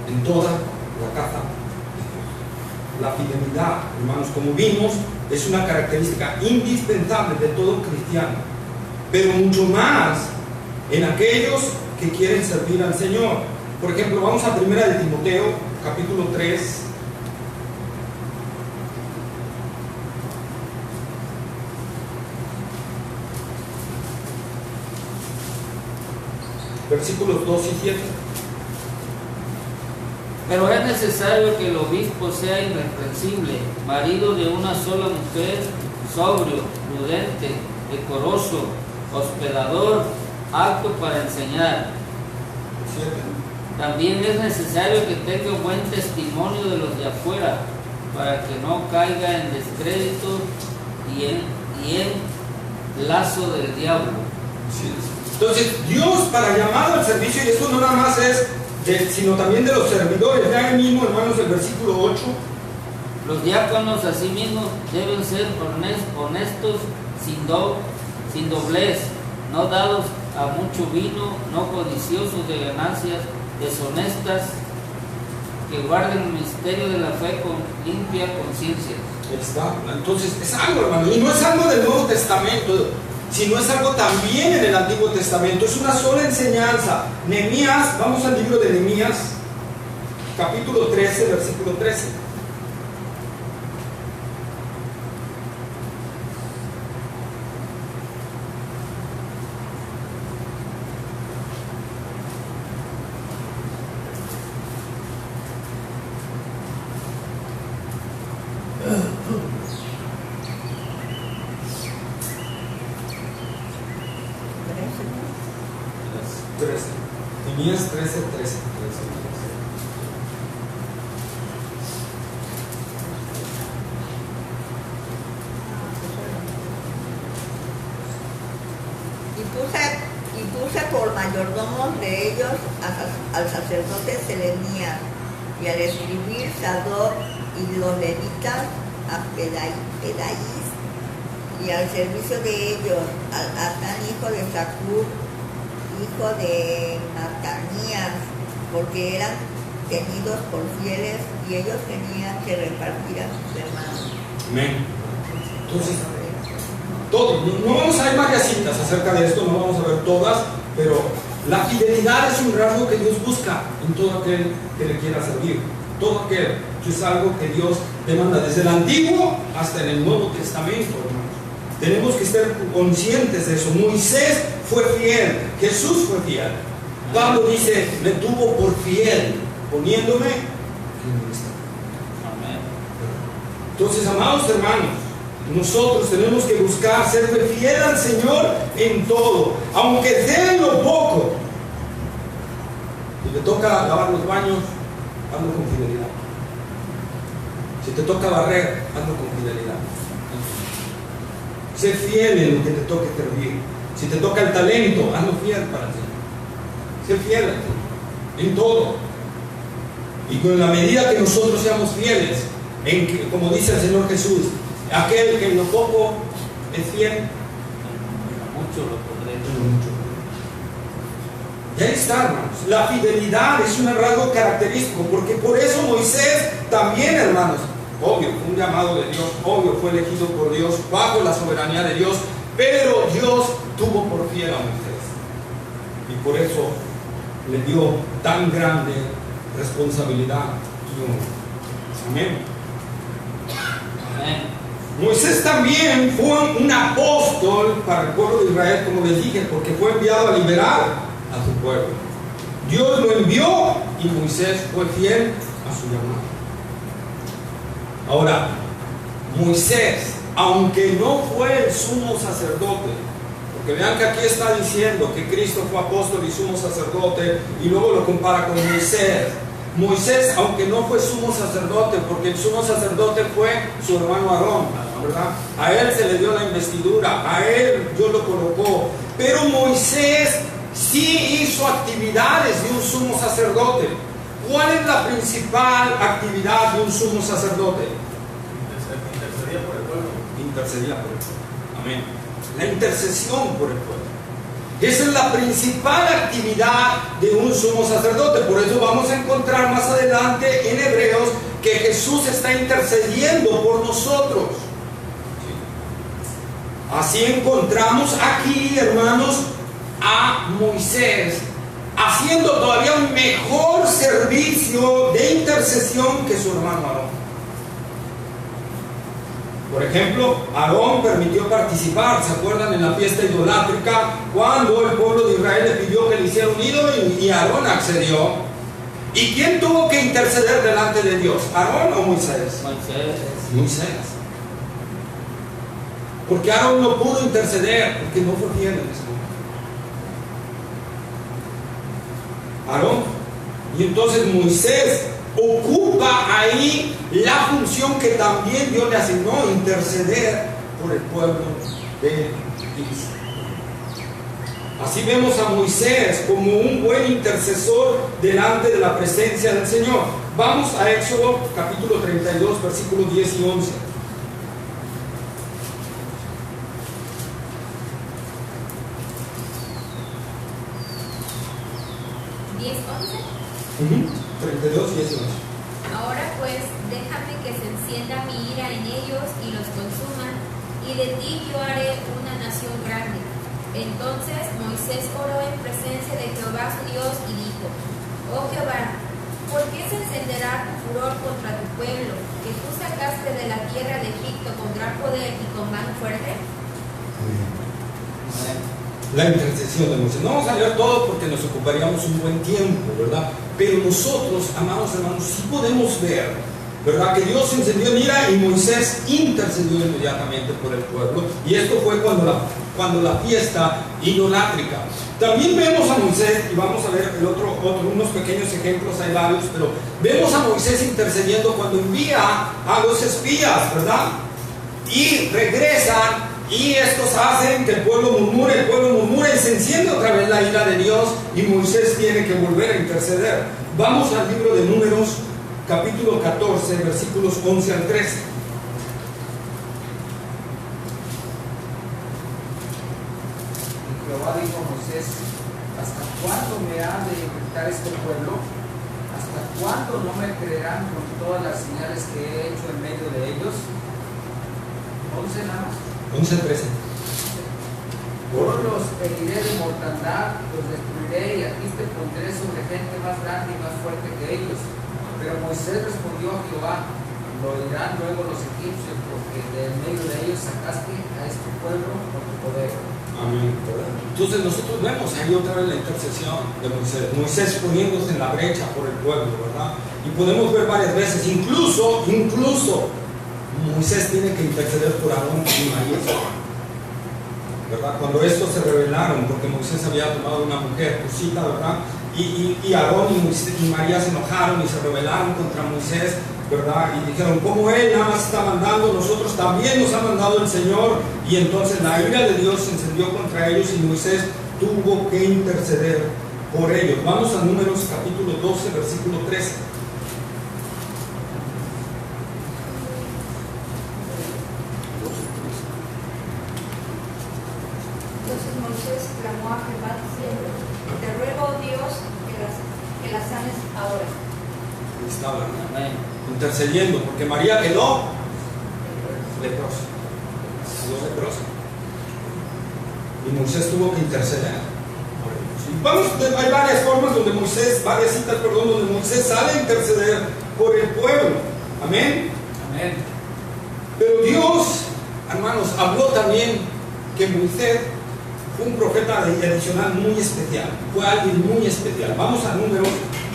en toda la casa de Dios. La fidelidad, hermanos, como vimos, es una característica indispensable de todo cristiano, pero mucho más en aquellos que quieren servir al Señor. Por ejemplo, vamos a 1 de Timoteo, capítulo 3. Versículos 2 y 7. Pero es necesario que el obispo sea irreprensible, marido de una sola mujer, sobrio, prudente, decoroso, hospedador, apto para enseñar. 7. También es necesario que tenga buen testimonio de los de afuera, para que no caiga en descrédito y en lazo del diablo. Sí. Entonces, Dios, para llamar al servicio, y esto no nada más es sino también de los servidores, ya ahí mismo, hermanos, el versículo 8. Los diáconos asimismo deben ser honestos, sin doblez, no dados a mucho vino, no codiciosos de ganancias deshonestas, que guarden el misterio de la fe con limpia conciencia. Está. Entonces, es algo, hermano, y no es algo del Nuevo Testamento, sino es algo también en el Antiguo Testamento. Es una sola enseñanza. Nehemías, vamos al libro de Nehemías, capítulo 13, versículo 13. Nehemías 13. Y puse por mayordomos de ellos al sacerdote Selenías, y al escribir Sadoc y los levitas a Pedaís, y al servicio de ellos al Atán, hijo de Zacur, hijo de Matanías, porque eran tenidos por fieles y ellos tenían que repartir a sus hermanos. Amén. Entonces, todo, no vamos a ver varias citas acerca de esto, no vamos a ver todas, pero la fidelidad es un rasgo que Dios busca en todo aquel que le quiera servir. Todo aquel que es algo que Dios demanda desde el Antiguo hasta en el Nuevo Testamento, hermanos. Tenemos que estar conscientes de eso. Moisés fue fiel, Jesús fue fiel. Pablo dice, me tuvo por fiel, poniéndome en mi lista. Amén. Entonces, amados hermanos, nosotros tenemos que buscar ser fiel al Señor en todo, aunque sea en lo poco. Si te toca lavar los baños, hazlo con fidelidad. Si te toca barrer, hazlo con fidelidad. Sé fiel en lo que te toque servir. Si te toca el talento, hazlo fiel para el Señor. Sé fiel a ti, en todo. Y con la medida que nosotros seamos fieles, en que, como dice el Señor Jesús, aquel que en lo poco es fiel, En lo mucho lo pondré. en lo mucho. Y ahí está, hermanos. La fidelidad es un rasgo característico, porque por eso Moisés también, hermanos, obvio, fue un llamado de Dios, obvio, fue elegido por Dios, bajo la soberanía de Dios, pero Dios tuvo por fiel a Moisés. Y por eso le dio tan grande responsabilidad y honor. Amén. Amén. Moisés también fue un apóstol para el pueblo de Israel, como les dije, porque fue enviado a liberar a su pueblo. Dios lo envió y Moisés fue fiel a su llamado. Ahora, Moisés, aunque no fue el sumo sacerdote, porque vean que aquí está diciendo que Cristo fue apóstol y sumo sacerdote, y luego lo compara con Moisés. Moisés, aunque no fue sumo sacerdote, porque el sumo sacerdote fue su hermano Aarón, ¿verdad? A él se le dio la investidura, a él Dios lo colocó, pero Moisés sí hizo actividades de un sumo sacerdote. ¿Cuál es la principal actividad de un sumo sacerdote? Intercedía por el pueblo. Intercedía por el pueblo. Amén. La intercesión por el pueblo. Esa es la principal actividad de un sumo sacerdote. Por eso vamos a encontrar más adelante en Hebreos que Jesús está intercediendo por nosotros. Así encontramos aquí, hermanos, a Moisés haciendo todavía un mejor servicio de intercesión que su hermano Aarón. Por ejemplo, Aarón permitió participar, ¿se acuerdan? En la fiesta idolátrica, cuando el pueblo de Israel le pidió que le hiciera un ídolo y Aarón accedió. ¿Y quién tuvo que interceder delante de Dios? ¿Aarón o Moisés? Moisés. Porque Aarón no pudo interceder, porque no fue fiel en ese momento. Aarón. Y entonces Moisés ocupa ahí la función que también Dios le asignó, interceder por el pueblo de Israel. Así vemos a Moisés como un buen intercesor delante de la presencia del Señor. Vamos a Éxodo capítulo 32, versículos 10 y 11. ¿10, 11? 32, 10 y 11. Ahora pues, déjame que se encienda mi ira en ellos y los consuma, y de ti yo haré una nación grande. Entonces Moisés oró en presencia de Jehová su Dios y dijo: Oh Jehová, ¿por qué se encenderá tu furor contra tu pueblo, que tú sacaste de la tierra de Egipto con gran poder y con mano fuerte? La intercesión de Moisés. No vamos a leer todo porque nos ocuparíamos un buen tiempo, ¿verdad? Pero nosotros, amados hermanos, sí podemos ver, ¿verdad?, que Dios encendió en ira y Moisés intercedió inmediatamente por el pueblo. Y esto fue cuando la fiesta idolátrica. También vemos a Moisés, y vamos a ver unos pequeños ejemplos, hay varios, pero vemos a Moisés intercediendo cuando envía a los espías, ¿verdad? Y regresan. Y estos hacen que el pueblo murmure y se enciende otra vez la ira de Dios y Moisés tiene que volver a interceder. Vamos al libro de Números, capítulo 14, versículos 11 al 13. Y Jehová dijo a Moisés: ¿hasta cuándo me ha de irritar este pueblo? ¿Hasta cuándo no me creerán con todas las señales que he hecho en medio de ellos? 11 nada más. 11 al 13. Yo los heriré de mortandad, los destruiré y a ti te pondré sobre gente más grande y más fuerte que ellos. Pero Moisés respondió a Jehová: lo oirán luego los egipcios, porque de en medio de ellos sacaste a este pueblo con tu poder. Amén. Entonces nosotros vemos ahí otra vez la intercesión de Moisés. Moisés poniéndose en la brecha por el pueblo, ¿verdad? Y podemos ver varias veces, incluso Moisés tiene que interceder por Aarón y María, ¿verdad? Cuando estos se rebelaron, porque Moisés había tomado una mujer, Cusita, ¿verdad? Y Aarón y María se enojaron y se rebelaron contra Moisés, ¿verdad? Y dijeron: como él nada más está mandando, nosotros también nos ha mandado el Señor. Y entonces la ira de Dios se encendió contra ellos y Moisés tuvo que interceder por ellos. Vamos a Números capítulo 12, versículo 13. Entonces Moisés clamó a Jehová diciendo: te ruego, oh Dios, que las sanes ahora. Está hablando, intercediendo, porque María quedó leprosa. Y Moisés tuvo que interceder. Hay varias formas varias citas, donde Moisés sale a interceder por el pueblo. Amén. Amén. Pero Dios, hermanos, habló también que Moisés fue un profeta adicional muy especial. Fue alguien muy especial. Vamos a Números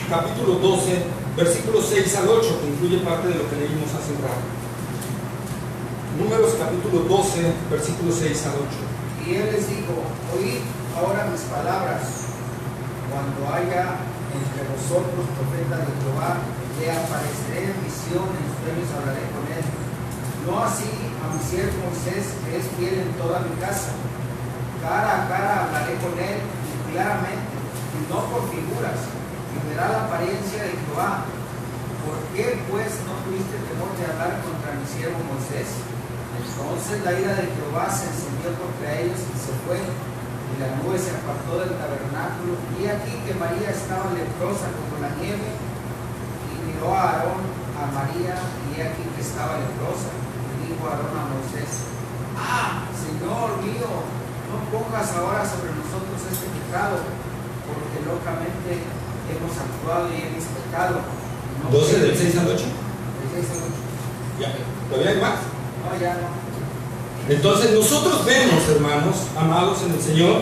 capítulo 12, versículos 6 al 8, que incluye parte de lo que leímos hace un rato. Números capítulo 12, versículos 6 al 8. Y él les dijo: oíd ahora mis palabras. Cuando haya entre vosotros profeta de Jehová, le apareceré en visión, en sueños hablaré con él. No así a mi siervo Moisés, que es fiel en toda mi casa. Cara a cara hablaré con él y claramente, y no por figuras, y verá la apariencia de Jehová. ¿Por qué pues no tuviste temor de hablar contra mi siervo Moisés? Entonces la ira de Jehová se encendió contra ellos y se fue. Y Y la nube se apartó del tabernáculo, y aquí que María estaba leprosa como la nieve, y miró a Aarón, a María, y aquí que estaba leprosa, y dijo Aarón a Moisés: ah, Señor mío, no pongas ahora sobre nosotros este pecado, porque locamente hemos actuado y hemos pecado. No 12 del 6 al 8. Del 6 al 8. Ya, ¿todavía hay más? No, ya no. Entonces nosotros vemos, hermanos, amados en el Señor,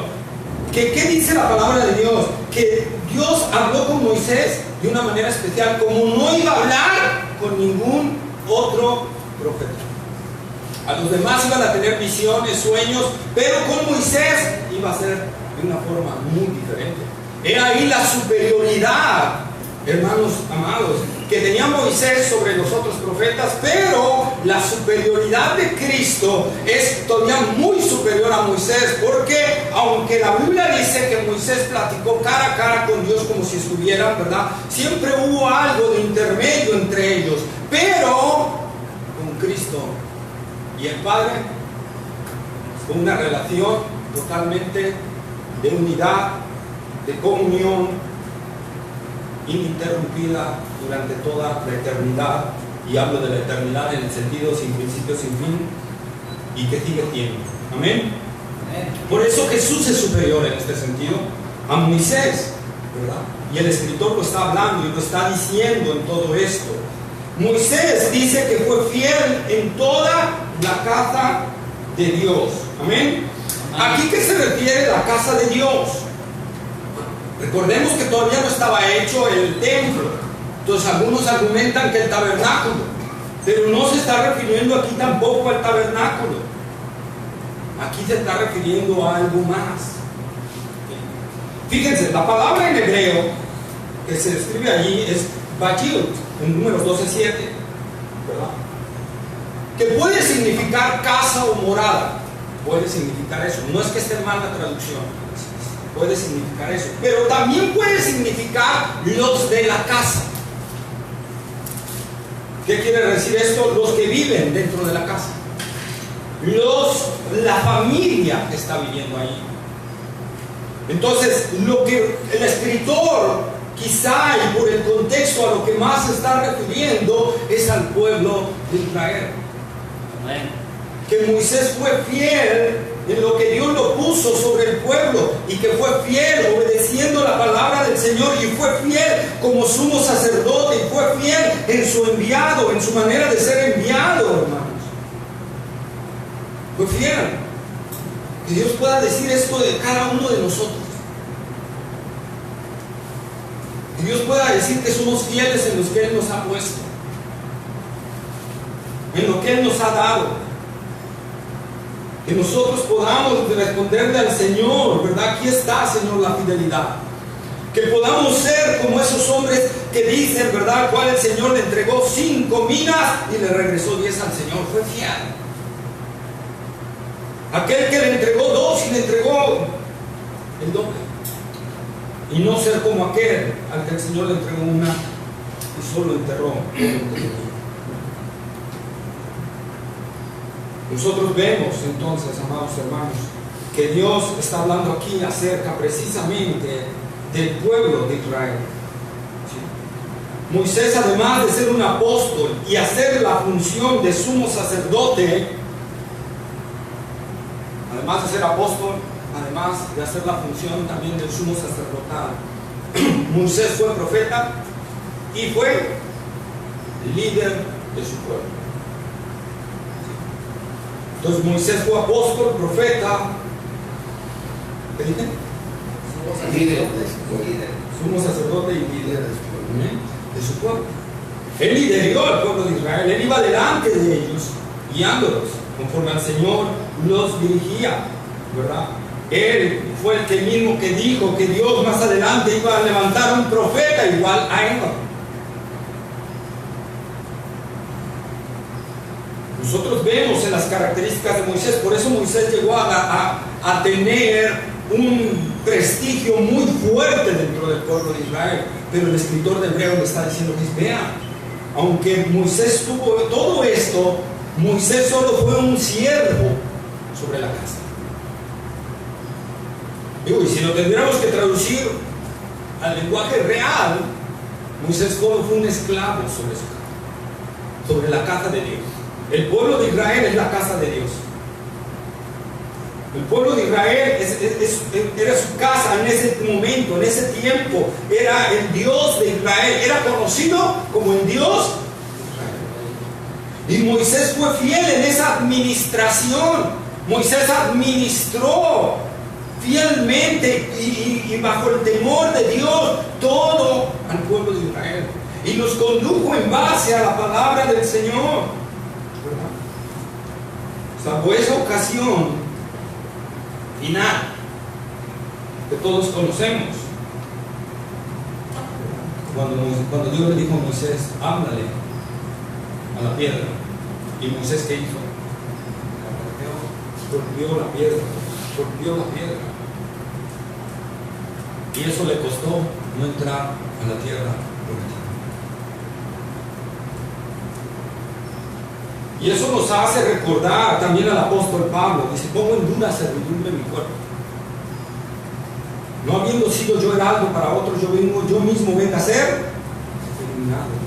que ¿qué dice la palabra de Dios? Que Dios habló con Moisés de una manera especial, como no iba a hablar con ningún otro profeta. A los demás iban a tener visiones, sueños, pero con Moisés iba a ser de una forma muy diferente. Era ahí la superioridad, hermanos amados, que tenía Moisés sobre los otros profetas, pero la superioridad de Cristo es todavía muy superior a Moisés, porque aunque la Biblia dice que Moisés platicó cara a cara con Dios como si estuvieran, ¿verdad? Siempre hubo algo de intermedio entre ellos, pero con Cristo y el Padre, con una relación totalmente de unidad, de comunión ininterrumpida durante toda la eternidad, y hablo de la eternidad en el sentido sin principio, sin fin, y que sigue siendo. Amén. Por eso Jesús es superior en este sentido a Moisés, ¿verdad? Y el escritor lo está hablando y lo está diciendo en todo esto. Moisés dice que fue fiel en toda la casa de Dios. Amén. ¿Aquí qué se refiere la casa de Dios? Recordemos que todavía no estaba hecho el templo. Entonces algunos argumentan que el tabernáculo, pero no se está refiriendo aquí tampoco al tabernáculo. Aquí se está refiriendo a algo más. Fíjense, la palabra en hebreo que se escribe allí es Bajil, en Números 12:7, ¿verdad? Que puede significar casa o morada. Puede significar eso. No es que esté mal la traducción, puede significar eso, pero también puede significar los de la casa. ¿Qué quiere decir esto? Los que viven dentro de la casa, la familia que está viviendo ahí. Entonces, lo que el escritor, quizá y por el contexto, a lo que más se está refiriendo es al pueblo de Israel. Amén. Que Moisés fue fiel en lo que Dios lo puso sobre el pueblo, y que fue fiel obedeciendo la palabra del Señor, y fue fiel como sumo sacerdote, y fue fiel en su enviado, en su manera de ser enviado, hermanos. Fue fiel. Que Dios pueda decir esto de cada uno de nosotros. Que Dios pueda decir que somos fieles en los que Él nos ha puesto, en lo que Él nos ha dado. Que nosotros podamos responderle al Señor, ¿verdad? Aquí está, Señor, la fidelidad. Que podamos ser como esos hombres que dicen, ¿verdad?, cual el Señor le entregó 5 minas y le regresó 10 al Señor. Fue fiel. Aquel que le entregó 2 y le entregó el doble. Y no ser como aquel al que el Señor le entregó 1 y solo enterró. Nosotros vemos entonces, amados hermanos, que Dios está hablando aquí acerca precisamente del pueblo de Israel. ¿Sí? Moisés, además de ser un apóstol y hacer la función de sumo sacerdote, además de ser apóstol, además de hacer la función también del sumo sacerdotal, Moisés fue profeta y fue líder de su pueblo. Entonces Moisés fue apóstol, profeta, ¿qué dije? Sumo sacerdote y líder de su pueblo. Él lideró al pueblo de Israel, él iba delante de ellos, guiándolos conforme al Señor los dirigía, ¿verdad? Él fue el que mismo que dijo que Dios más adelante iba a levantar un profeta igual a él. Nosotros vemos en las características de Moisés, por eso Moisés llegó a tener un prestigio muy fuerte dentro del pueblo de Israel. Pero el escritor de Hebreo le está diciendo que vean, aunque Moisés tuvo todo esto, Moisés solo fue un siervo sobre la casa. Digo, y si lo tendríamos que traducir al lenguaje real, Moisés fue un esclavo sobre su casa, sobre la casa de Dios. El pueblo de Israel es la casa de Dios. El pueblo de Israel era su casa en ese momento, en ese tiempo. Era el Dios de Israel, era conocido como el Dios de Israel. Y Moisés fue fiel en esa administración. Moisés administró fielmente y bajo el temor de Dios todo al pueblo de Israel. Y nos condujo en base a la palabra del Señor, ¿verdad? Salvo esa ocasión final que todos conocemos, cuando Dios le dijo a Moisés: háblale a la piedra. Y Moisés, ¿qué hizo? Golpeó la piedra, golpeó la piedra. Y eso le costó no entrar a la tierra prometida. Y eso nos hace recordar también al apóstol Pablo. Dice: pongo en dura servidumbre mi cuerpo, no habiendo sido yo heraldo para otros, yo mismo vengo a ser eliminado.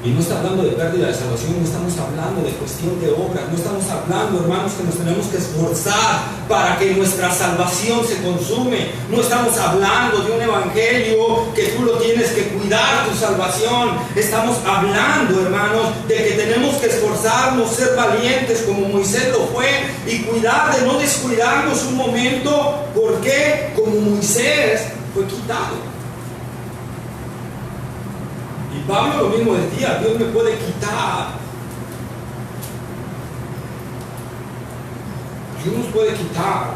Y no está hablando de pérdida de salvación, no estamos hablando de cuestión de obras, no estamos hablando, hermanos, que nos tenemos que esforzar para que nuestra salvación se consume. No estamos hablando de un evangelio que tú lo tienes que cuidar tu salvación. Estamos hablando, hermanos, de que tenemos que esforzarnos, ser valientes como Moisés lo fue y cuidar de no descuidarnos un momento, porque como Moisés fue quitado. Y Pablo lo mismo decía: Dios me puede quitar. Dios nos puede quitar.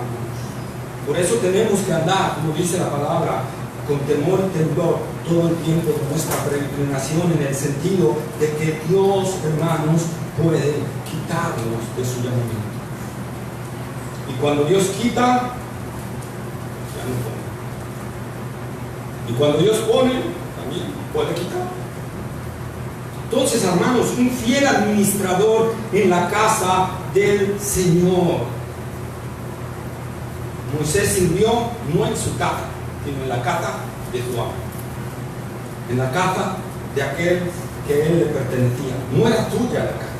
Por eso tenemos que andar, como dice la palabra, con temor y temblor todo el tiempo de nuestra peregrinación, en el sentido de que Dios, hermanos, puede quitarnos de su llamamiento. Y cuando Dios quita, ya no pone. Y cuando Dios pone, también puede quitar. Entonces, hermanos, un fiel administrador en la casa del Señor. Moisés sirvió no en su casa, sino en la casa de su amo, en la casa de aquel que él le pertenecía. No era tuya la casa.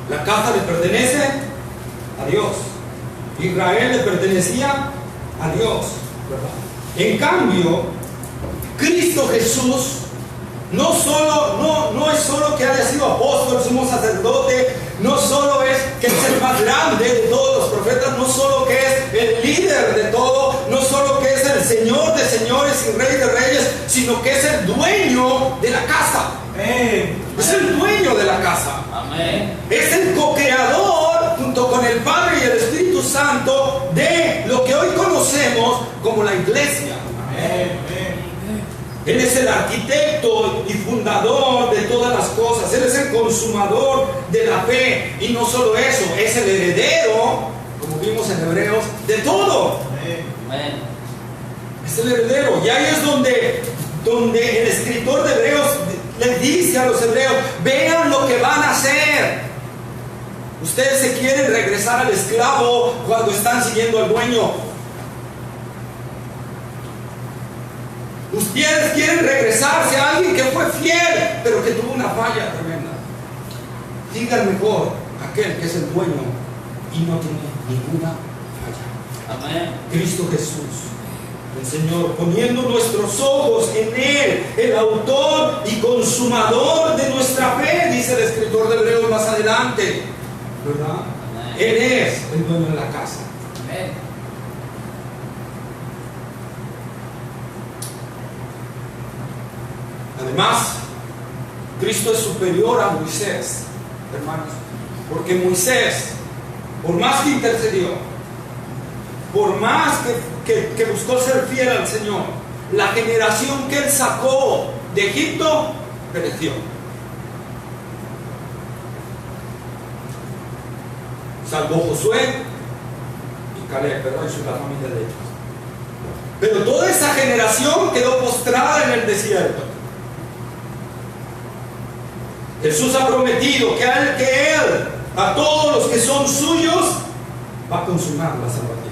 La casa le pertenece a Dios. Israel le pertenecía a Dios, ¿verdad? En cambio, Cristo Jesús no es solo que haya sido apóstol, sumo sacerdote, no solo es que es el más grande de todos los profetas, no solo que es el líder de todo, no solo que es el Señor de señores y Rey de reyes, sino que es el dueño de la casa. Amén. Es el dueño de la casa. Amén. Es el co-creador, junto con el Padre y el Espíritu Santo, de lo que hoy conocemos como la iglesia. Amén. Él es el arquitecto y fundador de todas las cosas. Él es el consumador de la fe. Y no solo eso, es el heredero, como vimos en Hebreos, de todo. Amén. Es el heredero. Y ahí es donde el escritor de Hebreos les dice a los hebreos: vean lo que van a hacer. Ustedes se quieren regresar al esclavo cuando están siguiendo al dueño. Ustedes quieren regresarse a alguien que fue fiel, pero que tuvo una falla tremenda. Digan mejor aquel que es el dueño y no tiene ninguna falla. Amén. Cristo Jesús, el Señor, poniendo nuestros ojos en Él, el autor y consumador de nuestra fe, dice el escritor de Hebreos más adelante, ¿verdad? Amén. Él es el dueño de la casa. Amén. Además, Cristo es superior a Moisés, hermanos, porque Moisés, por más que intercedió, por más que buscó ser fiel al Señor, la generación que él sacó de Egipto pereció. Salvo Josué y Caleb, ¿verdad? Y la familia de ellos. Pero toda esa generación quedó postrada en el desierto. Jesús ha prometido que Él, a todos los que son suyos, va a consumar la salvación.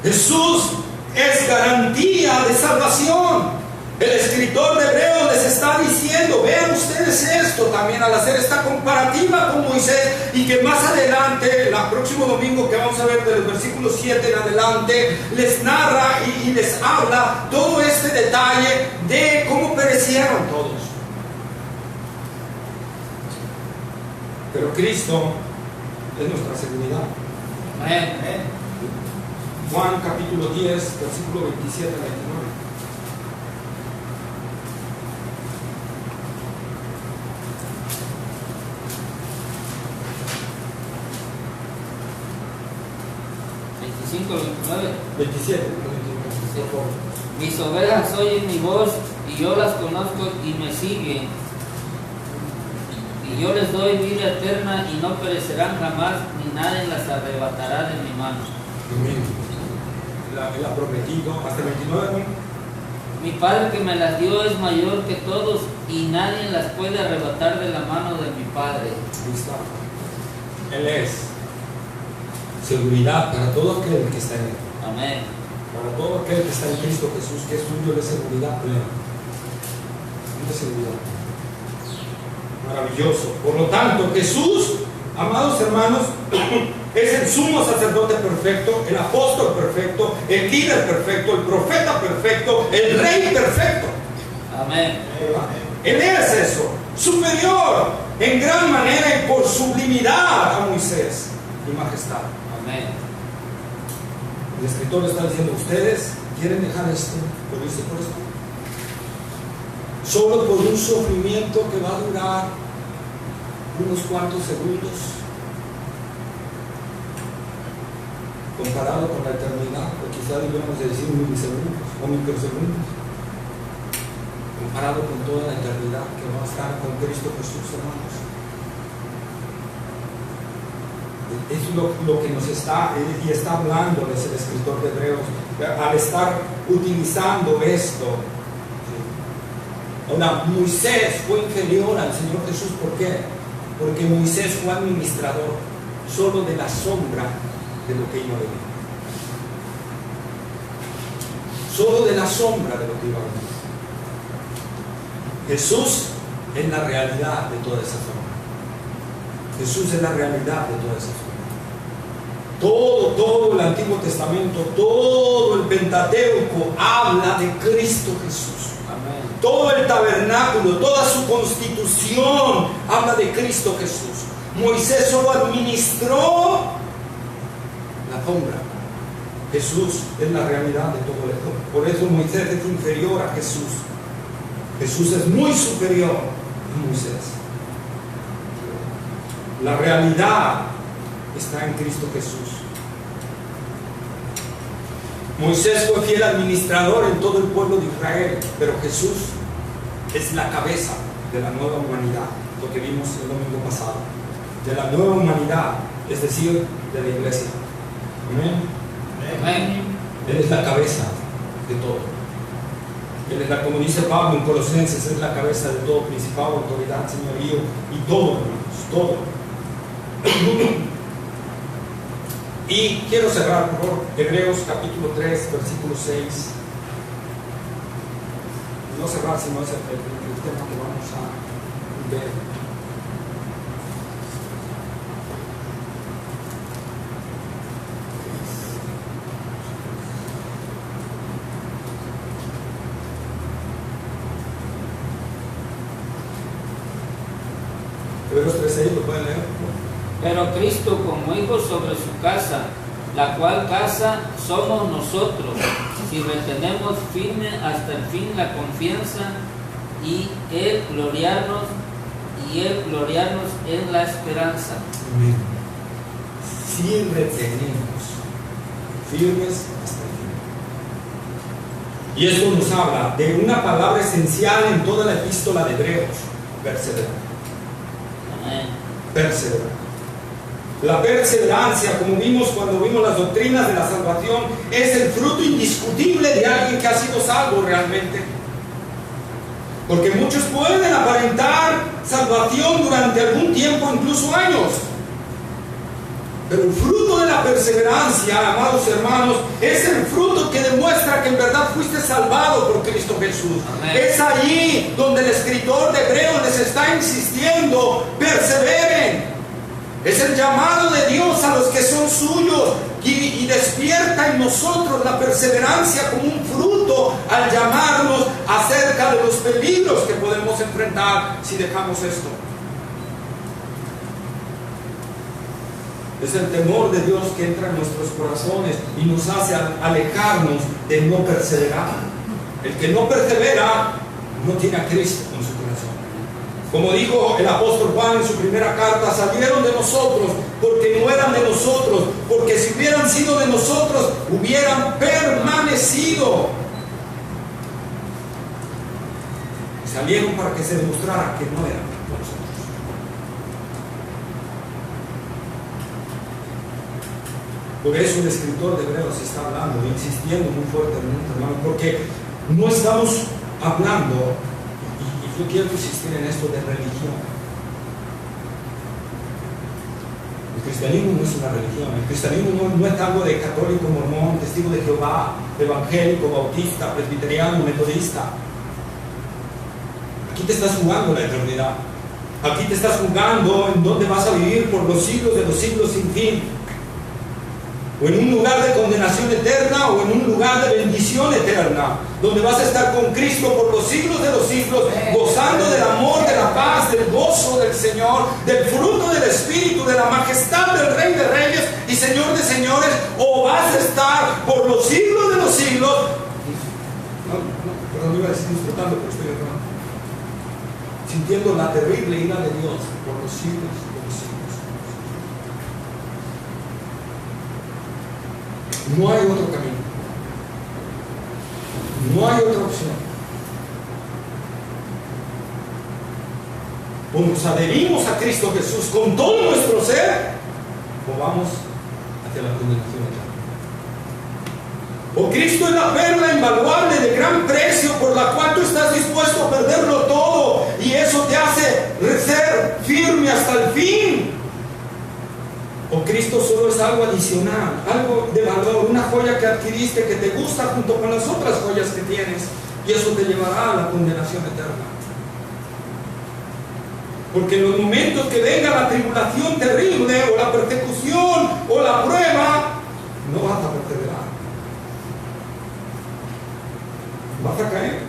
Jesús es garantía de salvación. El escritor de Hebreos les está diciendo, vean ustedes esto también al hacer esta comparativa con Moisés, y que más adelante, el próximo domingo que vamos a ver del versículo 7 en adelante, les narra y les habla todo este detalle de cómo perecieron todos. Pero Cristo es nuestra seguridad. Amén. Juan capítulo 10, versículo 27 a 29. ¿29? 27. Mis ovejas oyen mi voz y yo las conozco y me siguen. Y yo les doy vida eterna y no perecerán jamás, ni nadie las arrebatará de mi mano. Él ha prometido hasta 29. Mi Padre que me las dio es mayor que todos y nadie las puede arrebatar de la mano de mi Padre. Ahí está. Él es seguridad para todo aquel que está en él. Amén. Para todo aquel que está en Cristo Jesús, que es suyo de seguridad plena. De seguridad. Maravilloso. Por lo tanto, Jesús, amados hermanos, es el sumo sacerdote perfecto, el apóstol perfecto, el líder perfecto, el profeta perfecto, el rey perfecto. Amén. Él es eso, superior en gran manera y por sublimidad a Moisés y majestad. Amén. El escritor está diciendo, ¿ustedes quieren dejar esto? ¿Lo dice por esto? Solo por un sufrimiento que va a durar unos cuantos segundos, comparado con la eternidad, o quizás debemos decir milisegundos o microsegundos, comparado con toda la eternidad que va a estar con Cristo Jesús, hermanos. Es lo que nos está hablándoles el escritor de Hebreos al estar utilizando esto. Ahora, Moisés fue inferior al Señor Jesús. ¿Por qué? Porque Moisés fue administrador solo de la sombra de lo que iba a venir. Solo de la sombra de lo que iba a venir. Jesús es la realidad de toda esa sombra. Jesús es la realidad de toda esa sombra. Todo el Antiguo Testamento, todo el Pentateuco habla de Cristo Jesús. Amén. Todo el tabernáculo, toda su constitución habla de Cristo Jesús. Moisés solo administró la sombra. Jesús es la realidad de todo esto. Por eso Moisés es inferior a Jesús. Jesús es muy superior a Moisés. La realidad está en Cristo Jesús. Moisés fue fiel administrador en todo el pueblo de Israel, pero Jesús es la cabeza de la nueva humanidad, lo que vimos el domingo pasado, de la nueva humanidad, es decir, de la iglesia. Amén. Amén. Él es la cabeza de todo. Él es la, como dice Pablo en Colosenses, es la cabeza de todo principado, autoridad, señorío y todo, hermanos, todo. Y quiero cerrar por Hebreos capítulo 3, versículo 6. No cerrar, sino es el tema que vamos a ver. Hebreos 3:6, ¿lo pueden leer? Pero Cristo como hijo sobre su casa, la cual casa somos nosotros, si retenemos firme hasta el fin la confianza y el gloriarnos en la esperanza. Amén. Si retenemos firmes hasta el fin. Y esto nos habla de una palabra esencial en toda la epístola de Hebreos: perseverar. Amén. Perseverar. La perseverancia, como vimos cuando vimos las doctrinas de la salvación, es el fruto indiscutible de alguien que ha sido salvo realmente. Porque muchos pueden aparentar salvación durante algún tiempo, incluso años. Pero el fruto de la perseverancia, amados hermanos, es el demuestra que en verdad fuiste salvado por Cristo Jesús. Amén. Es allí donde el escritor de Hebreos les está insistiendo: perseveren. Es el llamado de Dios a los que son suyos, y despierta en nosotros la perseverancia como un fruto al llamarnos acerca de los peligros que podemos enfrentar si dejamos esto. Es el temor de Dios que entra en nuestros corazones y nos hace alejarnos de no perseverar. El que no persevera no tiene a Cristo en su corazón. Como dijo el apóstol Juan en su primera carta: salieron de nosotros porque no eran de nosotros, porque si hubieran sido de nosotros hubieran permanecido. Y salieron para que se demostrara que no eran de nosotros. Por eso el escritor de Hebreos está hablando, insistiendo muy fuertemente, hermano, porque no estamos hablando, y yo quiero insistir en esto, de religión. El cristianismo no es una religión. El cristianismo no es algo de católico, mormón, testigo de Jehová, evangélico, bautista, presbiteriano, metodista. Aquí te estás jugando la eternidad. Aquí te estás jugando en dónde vas a vivir por los siglos de los siglos sin fin. O en un lugar de condenación eterna, o en un lugar de bendición eterna, donde vas a estar con Cristo por los siglos de los siglos, gozando del amor, de la paz, del gozo del Señor, del fruto del Espíritu, de la majestad del Rey de Reyes y Señor de Señores. O vas a estar por los siglos de los siglos, perdón, iba a decir disfrutando, pero estoy errando, sintiendo la terrible ira de Dios por los siglos de los siglos. No hay otro camino. No hay otra opción. O nos adherimos a Cristo Jesús con todo nuestro ser, o vamos hacia la condenación eterna. O Cristo es la perla invaluable de gran precio por la cual tú estás dispuesto a perderlo todo, y eso te hace ser firme hasta el fin. O Cristo solo es algo adicional, algo de valor, una joya que adquiriste que te gusta junto con las otras joyas que tienes, y eso te llevará a la condenación eterna. Porque en los momentos que venga la tribulación terrible, o la persecución, o la prueba, no vas a perseverar. Vas a caer.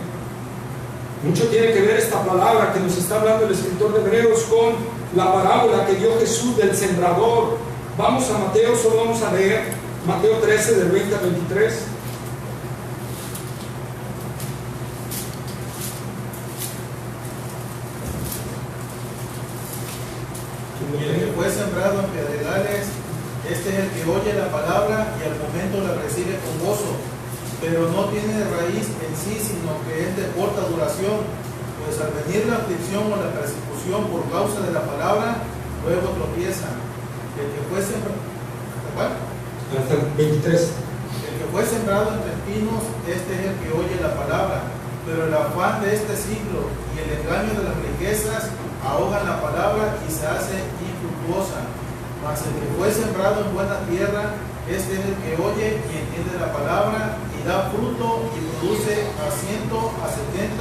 Mucho tiene que ver esta palabra que nos está hablando el escritor de Hebreos con la parábola que dio Jesús del sembrador. Vamos a Mateo, solo vamos a leer Mateo 13 del 20 al 23. Y el que fue sembrado en pedregales, este es el que oye la palabra y al momento la recibe con gozo, pero no tiene raíz en sí, sino que es de corta duración, pues al venir la aflicción o la persecución por causa de la palabra, luego tropieza. El que fue sembrado, Hasta el 23. el que fue sembrado entre espinos, este es el que oye la palabra, pero el afán de este siglo y el engaño de las riquezas ahogan la palabra y se hace infructuosa. Mas el que fue sembrado en buena tierra, este es el que oye y entiende la palabra y da fruto y produce a 100, a 70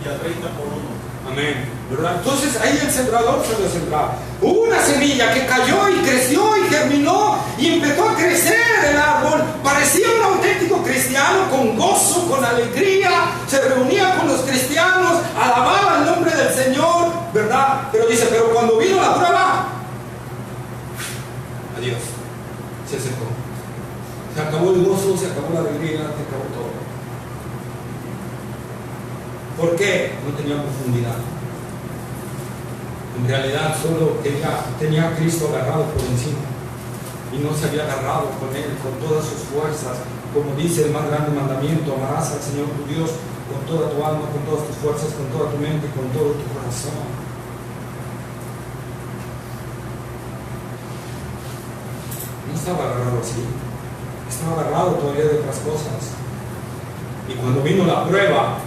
y a 30 por uno. Amén. ¿Verdad? Entonces ahí el sembrador se lo sembraba. Hubo una semilla que cayó y creció y germinó y empezó a crecer el árbol. Parecía un auténtico cristiano con gozo, con alegría. Se reunía con los cristianos, alababa el nombre del Señor, ¿verdad? Pero dice, pero cuando vino la prueba, adiós, se secó. Se acabó el gozo, se acabó la alegría, se acabó todo. ¿Por qué? No tenía profundidad. En realidad solo tenía a Cristo agarrado por encima y no se había agarrado con Él, con todas sus fuerzas. Como dice el más grande mandamiento: amarás al Señor tu Dios con toda tu alma, con todas tus fuerzas, con toda tu mente, con todo tu corazón. No estaba agarrado así, estaba agarrado todavía de otras cosas. Y cuando vino la prueba,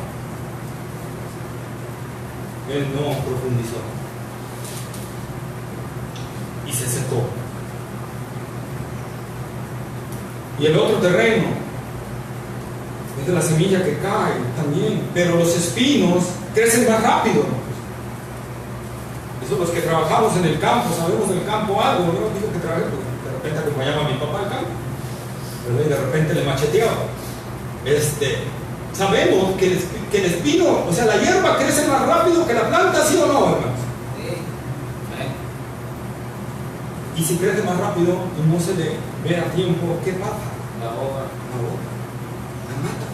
él no profundizó y se secó. Y el otro terreno de la semilla que cae también, pero los espinos crecen más rápido. Eso los que trabajamos en el campo, sabemos del campo algo. Yo no digo que trabajé, porque de repente acompañaba a mi papá al campo, ¿verdad? Y de repente le macheteaba. Sabemos que el espino, o sea, la hierba crece más rápido que la planta, ¿sí o no, hermanos? Y si crece más rápido y no se le ve a tiempo, ¿qué pasa? La hoja. La mata.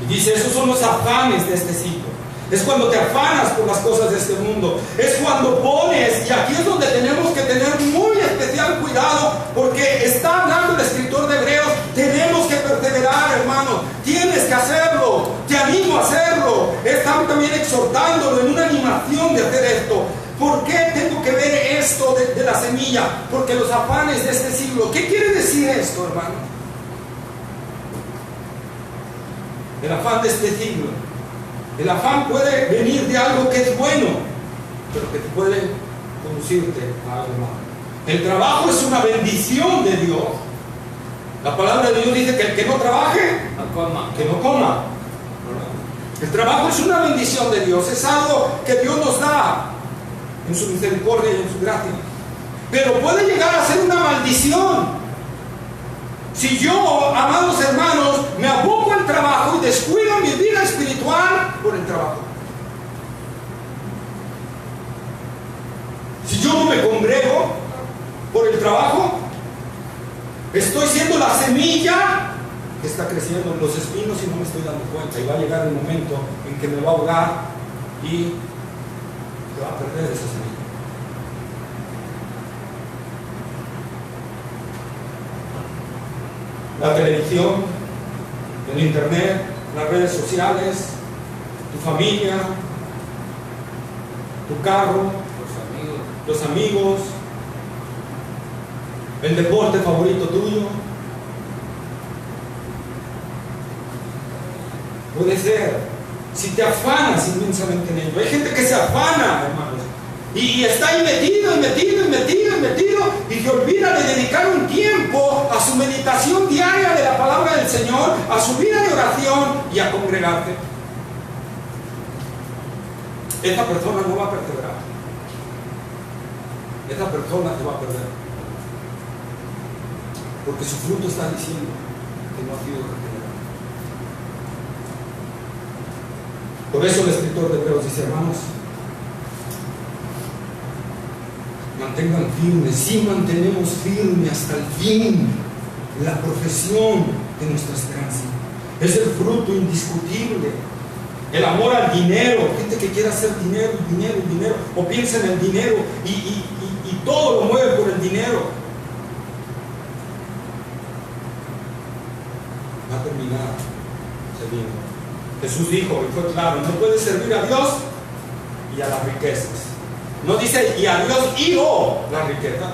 Y dice, esos son los afanes de este siglo. Es cuando te afanas por las cosas de este mundo. Es cuando pones, y aquí es donde tenemos que tener muy especial cuidado, porque está hablando el escritor de Hebreos, tenemos que perseverar, hermano. Tienes que hacerlo. Te animo a hacerlo. Estamos también exhortándolo en una animación de hacer esto. ¿Por qué tengo que ver esto de la semilla? Porque los afanes de este siglo. ¿Qué quiere decir esto, hermano? El afán de este siglo. El afán puede venir de algo que es bueno, pero que te puede conducirte a algo malo. El trabajo es una bendición de Dios. La palabra de Dios dice que el que no trabaje, que no coma. El trabajo es una bendición de Dios. Es algo que Dios nos da en su misericordia y en su gracia, pero puede llegar a ser una maldición si yo, amados hermanos, me aboco al trabajo y descuido mi vida espiritual por el trabajo. Si yo no me congrego por el trabajo, estoy siendo la semilla que está creciendo en los espinos y no me estoy dando cuenta, y va a llegar el momento en que me va a ahogar y va a perder esa semilla. La televisión, el internet, las redes sociales, tu familia, tu carro, los amigos, el deporte favorito tuyo. Puede ser, si te afanas inmensamente en ello. Hay gente que se afana, hermanos, y está ahí metido, y se olvida de dedicar un tiempo a su meditación diaria de la palabra del Señor, a su vida de oración y a congregarse. Esa persona no va a perseverar. Esa persona se va a perder, porque su fruto está diciendo que no ha sido regenerado. Por eso el escritor de Hebreos dice, hermanos, mantengan firme, si mantenemos firme hasta el fin la profesión de nuestra esperanza. Es el fruto indiscutible. El amor al dinero, gente que quiere hacer dinero, o piensa en el dinero y todo lo mueve por el dinero. Va a terminar cediendo. Jesús dijo, y fue claro, no puedes servir a Dios y a las riquezas. No dice y a Dios y o la riqueza.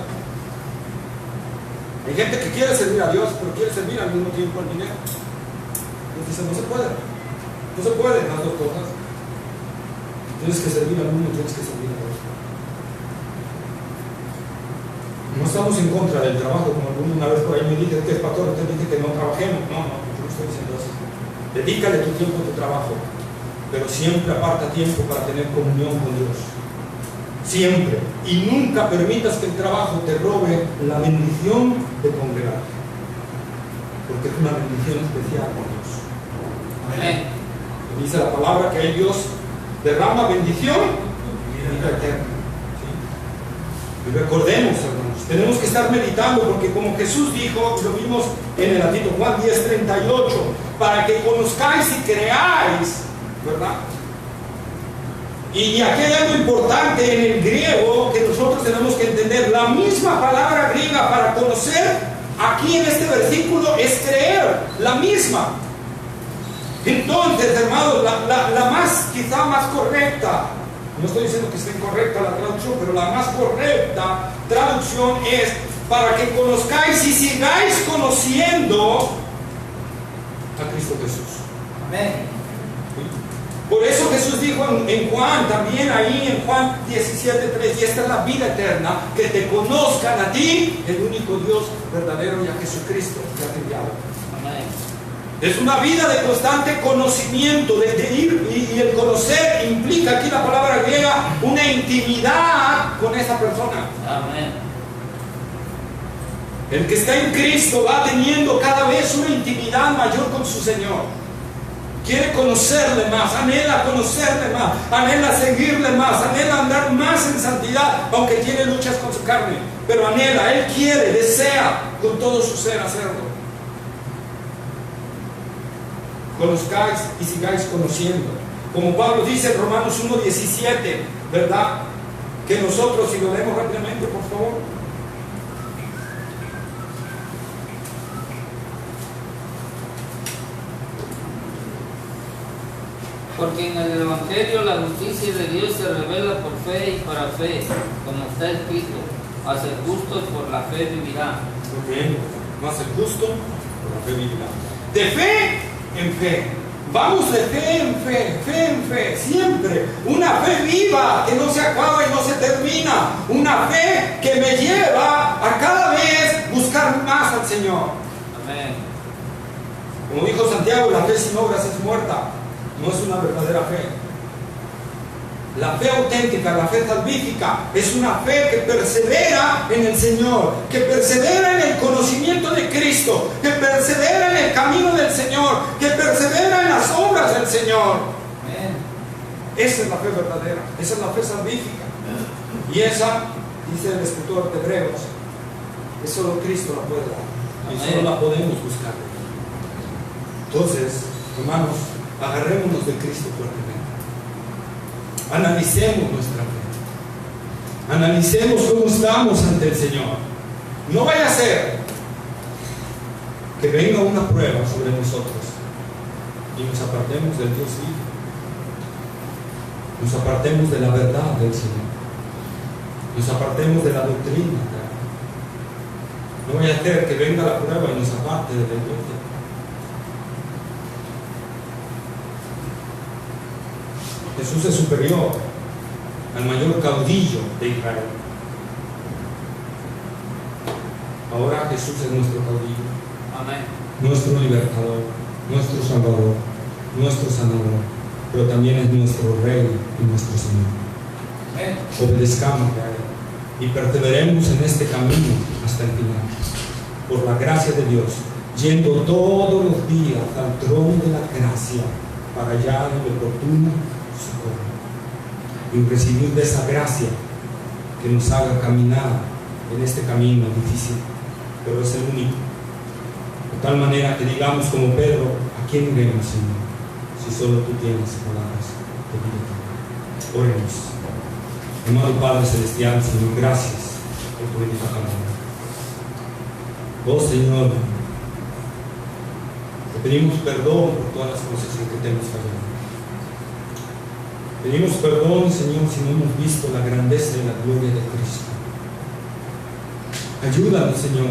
Hay gente que quiere servir a Dios, pero quiere servir al mismo tiempo al dinero. Entonces dice, no se puede. No se pueden las dos cosas. Tienes que servir al uno y tienes que servir a Dios. No estamos en contra del trabajo, como alguna una vez por ahí me dice, que es pastor, usted dice que no trabajemos. No, yo no estoy diciendo eso. Dedícale tu tiempo a tu trabajo, pero siempre aparta tiempo para tener comunión con Dios. Siempre. Y nunca permitas que el trabajo te robe la bendición de congregarte, porque es una bendición especial con Dios. Amén. Dice la palabra que hay Dios derrama bendición y vida eterna. ¿Sí? Y recordemos, hermanos, tenemos que estar meditando, porque como Jesús dijo, lo vimos en el Antiguo Juan 10:38, para que conozcáis y creáis, ¿verdad? Y aquí hay algo importante en el griego que nosotros tenemos que entender. La misma palabra griega para conocer aquí en este versículo es creer, la misma. Entonces, hermanos, la más, quizá más correcta, no estoy diciendo que esté incorrecta la traducción, pero la más correcta traducción es para que conozcáis y sigáis conociendo a Cristo Jesús. Amén. Por eso Jesús dijo en Juan, también ahí en Juan 17:3, y esta es la vida eterna, que te conozcan a ti, el único Dios verdadero, y a Jesucristo que ha enviado. Amén. Es una vida de constante conocimiento, de ir, y el conocer implica aquí la palabra griega una intimidad con esa persona. Amén. El que está en Cristo va teniendo cada vez una intimidad mayor con su Señor. Quiere conocerle más, anhela conocerle más, anhela seguirle más, anhela andar más en santidad, aunque tiene luchas con su carne. Pero anhela, él quiere, desea con todo su ser hacerlo. Conozcáis y sigáis conociendo. Como Pablo dice en Romanos 1:17, ¿verdad? Que nosotros, si lo leemos rápidamente, por favor. Porque en el Evangelio la justicia de Dios se revela por fe y para fe, como está escrito: mas el justo por la fe vivirá. Amén. Mas el justo por la fe vivirá. De fe en fe. Vamos de fe en fe, siempre. Una fe viva que no se acaba y no se termina. Una fe que me lleva a cada vez buscar más al Señor. Amén. Como dijo Santiago, la fe sin obras es muerta. No es una verdadera fe. La fe auténtica, la fe salvífica, es una fe que persevera en el Señor, que persevera en el conocimiento de Cristo, que persevera en el camino del Señor, que persevera en las obras del Señor. Amén. Esa es la fe verdadera, esa es la fe salvífica. Y esa, dice el escritor de Hebreos, que solo Cristo la puede dar, y solo la podemos buscar. Entonces, hermanos, agarrémonos de Cristo fuertemente. Analicemos nuestra fe. Analicemos cómo estamos ante el Señor. No vaya a ser que venga una prueba sobre nosotros y nos apartemos del Dios vivo. Nos apartemos de la verdad del Señor. Nos apartemos de la doctrina. No vaya a ser que venga la prueba y nos aparte del Dios vivo. Jesús es superior al mayor caudillo de Israel. Ahora Jesús es nuestro caudillo. Amén. Nuestro libertador, nuestro salvador, nuestro sanador, pero también es nuestro rey y nuestro Señor. Amén. Obedezcamos a Él y perseveremos en este camino hasta el final, por la gracia de Dios, yendo todos los días al trono de la gracia para hallar el oportuno socorro y recibir de esa gracia que nos haga caminar en este camino difícil, pero es el único, de tal manera que digamos como Pedro: ¿a quién iremos, Señor, si solo tú tienes palabras de vida? Oremos. Amado Padre Celestial, Señor, gracias por tu bendita palabra. Oh Señor, te pedimos perdón por todas las cosas en que te hemos fallado. Pedimos perdón, Señor, si no hemos visto la grandeza y la gloria de Cristo. Ayúdanos, Señor,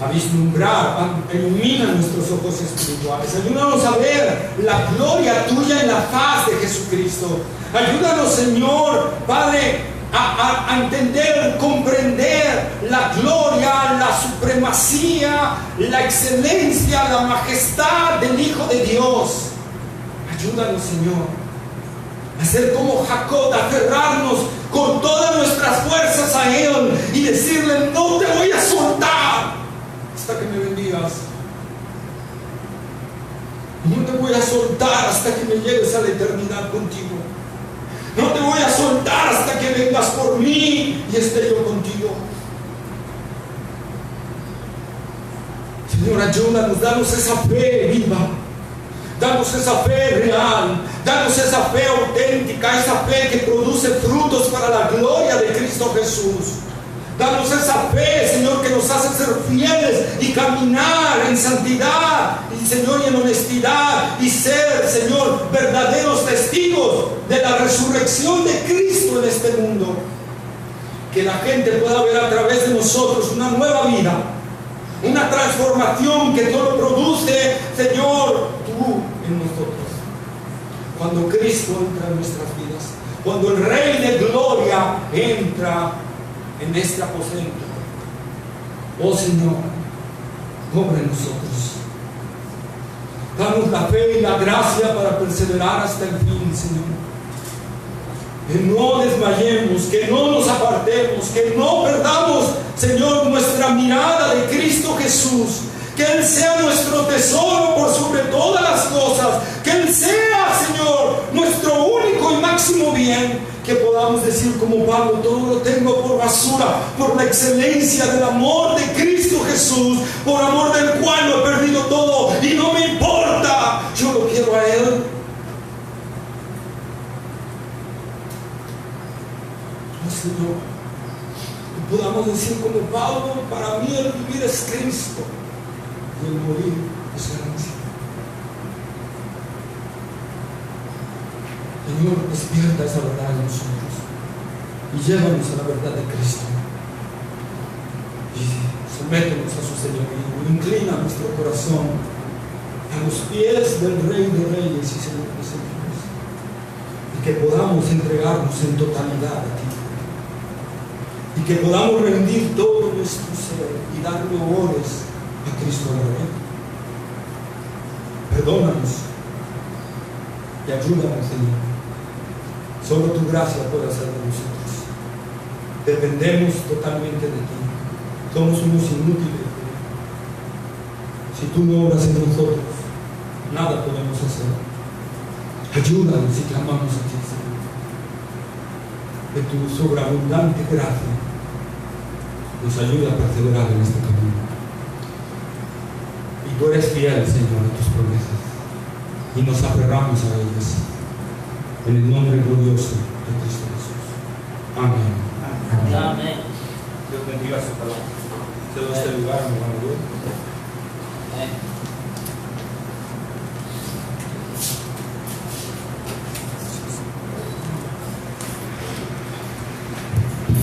a vislumbrar, ilumina nuestros ojos espirituales. Ayúdanos a ver la gloria tuya en la faz de Jesucristo. Ayúdanos, Señor, Padre, a entender, comprender la gloria, la supremacía, la excelencia, la majestad del Hijo de Dios. Ayúdanos, Señor, a ser como Jacob, a aferrarnos con todas nuestras fuerzas a Él y decirle: no te voy a soltar hasta que me bendigas. No te voy a soltar hasta que me lleves a la eternidad contigo. No te voy a soltar hasta que vengas por mí y esté yo contigo. Señor, ayúdanos, danos esa fe viva. Danos esa fe real, danos esa fe auténtica, esa fe que produce frutos para la gloria de Cristo Jesús. Danos esa fe, Señor, que nos hace ser fieles y caminar en santidad, y Señor, y en honestidad, y ser, Señor, verdaderos testigos de la resurrección de Cristo en este mundo. Que la gente pueda ver a través de nosotros una nueva vida, una transformación que todo produce, Señor, tú en nosotros. Cuando Cristo entra en nuestras vidas, cuando el Rey de Gloria entra en este aposento, oh Señor, obra en nosotros. Danos la fe y la gracia para perseverar hasta el fin, Señor. Que no desmayemos, que no nos apartemos, que no perdamos, Señor, nuestra mirada de Cristo Jesús. Que Él sea nuestro tesoro por sobre todas las cosas. Que Él sea, Señor, nuestro único y máximo bien. Que podamos decir como Pablo: todo lo tengo por basura, por la excelencia del amor de Cristo Jesús, por amor del cual lo he perdido todo y no me importa, yo lo quiero a Él. Oh Señor, que podamos decir como Pablo: para mí el vivir es Cristo y el morir es ganancia. Señor, despierta esa verdad en nosotros y llévanos a la verdad de Cristo. Y sométenos a su señorío, inclina nuestro corazón a los pies del Rey de Reyes y Señor de Señores, y que podamos entregarnos en totalidad a ti, y que podamos rendir todo nuestro ser y darle honores a Cristo el Rey. Perdónanos y ayúdanos, Señor. Solo tu gracia puede hacer de nosotros. Dependemos totalmente de ti. Somos unos inútiles. Si tú no obras en nosotros, nada podemos hacer. Ayúdanos y clamamos a ti, Señor. Que tu sobreabundante gracia nos ayude a perseverar en este camino. Y tú eres fiel, Señor, a tus promesas, y nos aferramos a ellas. En el nombre glorioso de Cristo Jesús. Amén. Amén. Dios bendiga su palabra. Cedo este lugar, mi hermano. Amén.